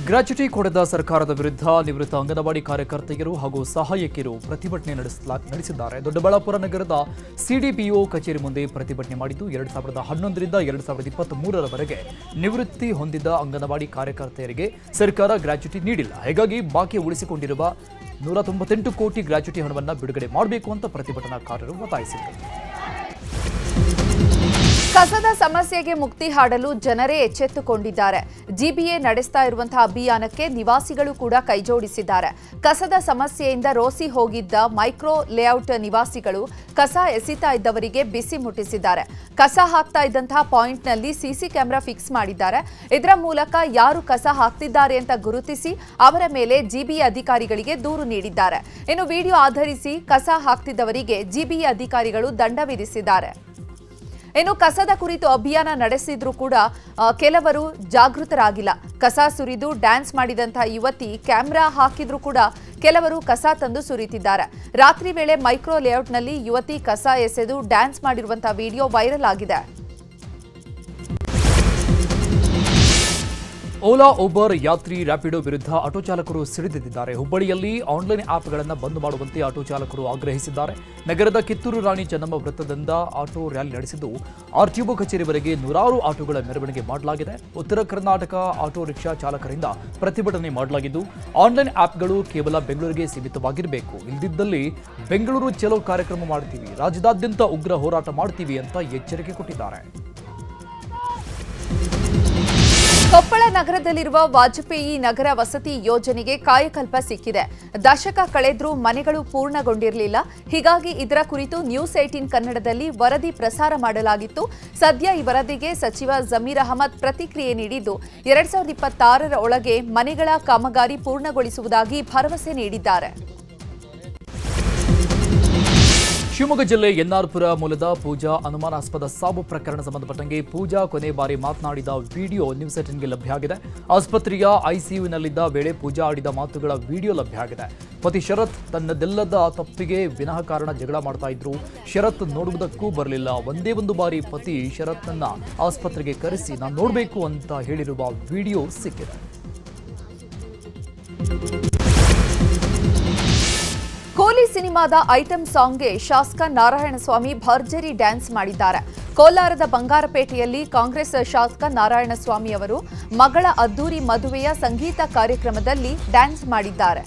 ಗ್ರಾಚ್ಯುಟಿ ಕೊಡದ ಸರ್ಕಾರದ ವಿರುದ್ಧ ನಿವೃತ್ತ ಅಂಗನವಾಡಿ ಕಾರ್ಯಕರ್ತೆಯರು ಹಾಗೂ ಸಹಾಯಕಿಯರು ಪ್ರತಿಭಟನೆ ನಡೆಸಿದ್ದಾರೆ. ದೊಡ್ಡಬಳ್ಳಾಪುರ ನಗರದ ಸಿಡಿಪಿಒ ಕಚೇರಿ ಮುಂದೆ ಪ್ರತಿಭಟನೆ ಮಾಡಿದ್ದು, 2011ರಿಂದ 2023ರವರೆಗೆ ನಿವೃತ್ತಿ ಹೊಂದಿದ ಅಂಗನವಾಡಿ ಕಾರ್ಯಕರ್ತೆಯರಿಗೆ ಸರ್ಕಾರ ಗ್ರಾಚ್ಯುಟಿ ನೀಡಿಲ್ಲ. ಹೀಗಾಗಿ ಬಾಕಿ ಉಳಿಸಿಕೊಂಡಿರುವ 198 ಕೋಟಿ ಗ್ರಾಚ್ಯುಟಿ ಹಣವನ್ನು ಬಿಡುಗಡೆ ಮಾಡಬೇಕು ಅಂತ ಪ್ರತಿಭಟನಾಕಾರರು ಒತ್ತಾಯಿಸಿದರು. ಕಸದ ಸಮಸ್ಯೆಗೆ ಮುಕ್ತಿ ಹಾಡಲು ಜನರೇ ಎಚ್ಚೆತ್ತುಕೊಂಡಿದ್ದಾರೆ. ಜಿಬಿಎ ನಡೆಸ್ತಾ ಇರುವಂತಹ ಅಭಿಯಾನಕ್ಕೆ ನಿವಾಸಿಗಳು ಕೂಡ ಕೈಜೋಡಿಸಿದ್ದಾರೆ. ಕಸದ ಸಮಸ್ಯೆಯಿಂದ ರೋಸಿ ಹೋಗಿದ್ದ ಮೈಕ್ರೋ ಲೇಔಟ್ ನಿವಾಸಿಗಳು ಕಸ ಎಸಿತಾ ಇದ್ದವರಿಗೆ ಬಿಸಿ ಮುಟ್ಟಿಸಿದ್ದಾರೆ. ಕಸ ಹಾಕ್ತಾ ಇದ್ದಂತಹ ಪಾಯಿಂಟ್ನಲ್ಲಿ ಸಿಸಿ ಕ್ಯಾಮೆರಾ ಫಿಕ್ಸ್ ಮಾಡಿದ್ದಾರೆ. ಇದರ ಮೂಲಕ ಯಾರು ಕಸ ಹಾಕ್ತಿದ್ದಾರೆ ಅಂತ ಗುರುತಿಸಿ ಅವರ ಮೇಲೆ ಜಿಬಿಎ ಅಧಿಕಾರಿಗಳಿಗೆ ದೂರು ನೀಡಿದ್ದಾರೆ. ಇನ್ನು ವಿಡಿಯೋ ಆಧರಿಸಿ ಕಸ ಹಾಕ್ತಿದ್ದವರಿಗೆ ಜಿಬಿಎ ಅಧಿಕಾರಿಗಳು ದಂಡ ವಿಧಿಸಿದ್ದಾರೆ. ಇನ್ನು ಕಸದ ಕುರಿತು ಅಭಿಯಾನ ನಡೆಸಿದ್ರೂ ಕೂಡ ಕೆಲವರು ಜಾಗೃತರಾಗಿಲ್ಲ. ಕಸ ಸುರಿದು ಡ್ಯಾನ್ಸ್ ಮಾಡಿದಂತಹ ಯುವತಿ ಕ್ಯಾಮೆರಾ ಹಾಕಿದ್ರೂ ಕೂಡ ಕೆಲವರು ಕಸ ತಂದು ಸುರಿತಿದ್ದಾರೆ. ರಾತ್ರಿ ವೇಳೆ ಮೈಕ್ರೋ ಲೇಔಟ್ನಲ್ಲಿ ಯುವತಿ ಕಸ ಎಸೆದು ಡ್ಯಾನ್ಸ್ ಮಾಡಿರುವಂತಹ ವಿಡಿಯೋ ವೈರಲ್ ಆಗಿದೆ. ಓಲಾ, ಉಬರ್, ಯಾತ್ರಿ, ರ್ಯಾಪಿಡೋ ವಿರುದ್ಧ ಆಟೋ ಚಾಲಕರು ಸಿಡಿದಿದ್ದಾರೆ. ಹುಬ್ಬಳ್ಳಿಯಲ್ಲಿ ಆನ್ಲೈನ್ ಆಪ್ಗಳನ್ನು ಬಂದ್ ಮಾಡುವಂತೆ ಆಟೋ ಚಾಲಕರು ಆಗ್ರಹಿಸಿದ್ದಾರೆ. ನಗರದ ಕಿತ್ತೂರು ರಾಣಿ ಚೆನ್ನಮ್ಮ ವೃತ್ತದಿಂದ ಆಟೋ ರ್ಯಾಲಿ ನಡೆಸಿದ್ದು ಆರ್ಟಿಒ ಕಚೇರಿವರೆಗೆ ನೂರಾರು ಆಟೋಗಳ ಮೆರವಣಿಗೆ ಮಾಡಲಾಗಿದೆ. ಉತ್ತರ ಕರ್ನಾಟಕ ಆಟೋ ರಿಕ್ಷಾ ಚಾಲಕರಿಂದ ಪ್ರತಿಭಟನೆ ಮಾಡಲಾಗಿದ್ದು ಆನ್ಲೈನ್ ಆಪ್ಗಳು ಕೇವಲ ಬೆಂಗಳೂರಿಗೆ ಸೀಮಿತವಾಗಿರಬೇಕು, ಇಲ್ಲದಿದ್ದಲ್ಲಿ ಬೆಂಗಳೂರು ಚಲೋ ಕಾರ್ಯಕ್ರಮ ಮಾಡ್ತೀವಿ, ರಾಜ್ಯದಾದ್ಯಂತ ಉಗ್ರ ಹೋರಾಟ ಮಾಡ್ತೀವಿ ಅಂತ ಎಚ್ಚರಿಕೆ ಕೊಟ್ಟಿದ್ದಾರೆ. ಕೊಪ್ಪಳ ನಗರದಲ್ಲಿರುವ ವಾಜಪೇಯಿ ನಗರ ವಸತಿ ಯೋಜನೆಗೆ ಕಾಯಕಲ್ಪ ಸಿಕ್ಕಿದೆ. ದಶಕ ಕಳೆದ್ರೂ ಮನೆಗಳು ಪೂರ್ಣಗೊಂಡಿರಲಿಲ್ಲ. ಹೀಗಾಗಿ ಇದರ ಕುರಿತು ನ್ಯೂಸ್ 18 ಕನ್ನಡದಲ್ಲಿ ವರದಿ ಪ್ರಸಾರ ಮಾಡಲಾಗಿತ್ತು. ಸದ್ಯ ಈ ವರದಿಗೆ ಸಚಿವ ಜಮೀರ್ ಅಹಮದ್ ಪ್ರತಿಕ್ರಿಯೆ ನೀಡಿದ್ದು 2026ರ ಒಳಗೆ ಮನೆಗಳ ಕಾಮಗಾರಿ ಪೂರ್ಣಗೊಳಿಸುವುದಾಗಿ ಭರವಸೆ ನೀಡಿದ್ದಾರೆ. ಶಿವಮೊಗ್ಗ ಜಿಲ್ಲೆ ಎನ್ಆರ್ಪುರ ಮೂಲದ ಪೂಜಾ ಅನುಮಾನಾಸ್ಪದ ಸಾವು ಪ್ರಕರಣ ಸಂಬಂಧಪಟ್ಟಂಗೆ ಪೂಜಾ ಕೊನೆ ಬಾರಿ ಮಾತನಾಡಿದ ವಿಡಿಯೋ ನ್ಯೂಸ್ 18ಗೆ ಲಭ್ಯ ಆಗಿದೆ. ಆಸ್ಪತ್ರೆಯ ಐಸಿಯುನಲ್ಲಿದ್ದ ವೇಳೆ ಪೂಜಾ ಆಡಿದ ಮಾತುಗಳ ವಿಡಿಯೋ ಲಭ್ಯ ಆಗಿದೆ. ಪತಿ ಶರತ್ ತನ್ನದೆಲ್ಲದ ತಪ್ಪಿಗೆ ವಿನಃ ಕಾರಣ ಜಗಳ ಮಾಡ್ತಾ ಇದ್ರು. ಶರತ್ ನೋಡುವುದಕ್ಕೂ ಬರಲಿಲ್ಲ. ಒಂದೇ ಒಂದು ಬಾರಿ ಪತಿ ಶರತ್ನನ್ನ ಆಸ್ಪತ್ರೆಗೆ ಕರೆಸಿ ನಾನು ನೋಡಬೇಕು ಅಂತ ಹೇಳಿರುವ ವಿಡಿಯೋ ಸಿಕ್ಕಿದೆ. ಕೂಲಿ ಸಿನಿಮಾದ ಐಟಂ ಸಾಂಗ್ಗೆ ಶಾಸಕ ನಾರಾಯಣಸ್ವಾಮಿ ಭರ್ಜರಿ ಡ್ಯಾನ್ಸ್ ಮಾಡಿದ್ದಾರೆ. ಕೋಲಾರದ ಬಂಗಾರಪೇಟೆಯಲ್ಲಿ ಕಾಂಗ್ರೆಸ್ ಶಾಸಕ ನಾರಾಯಣಸ್ವಾಮಿ ಅವರು ಮಗಳ ಅದ್ದೂರಿ ಮದುವೆಯ ಸಂಗೀತ ಕಾರ್ಯಕ್ರಮದಲ್ಲಿ ಡ್ಯಾನ್ಸ್ ಮಾಡಿದ್ದಾರೆ.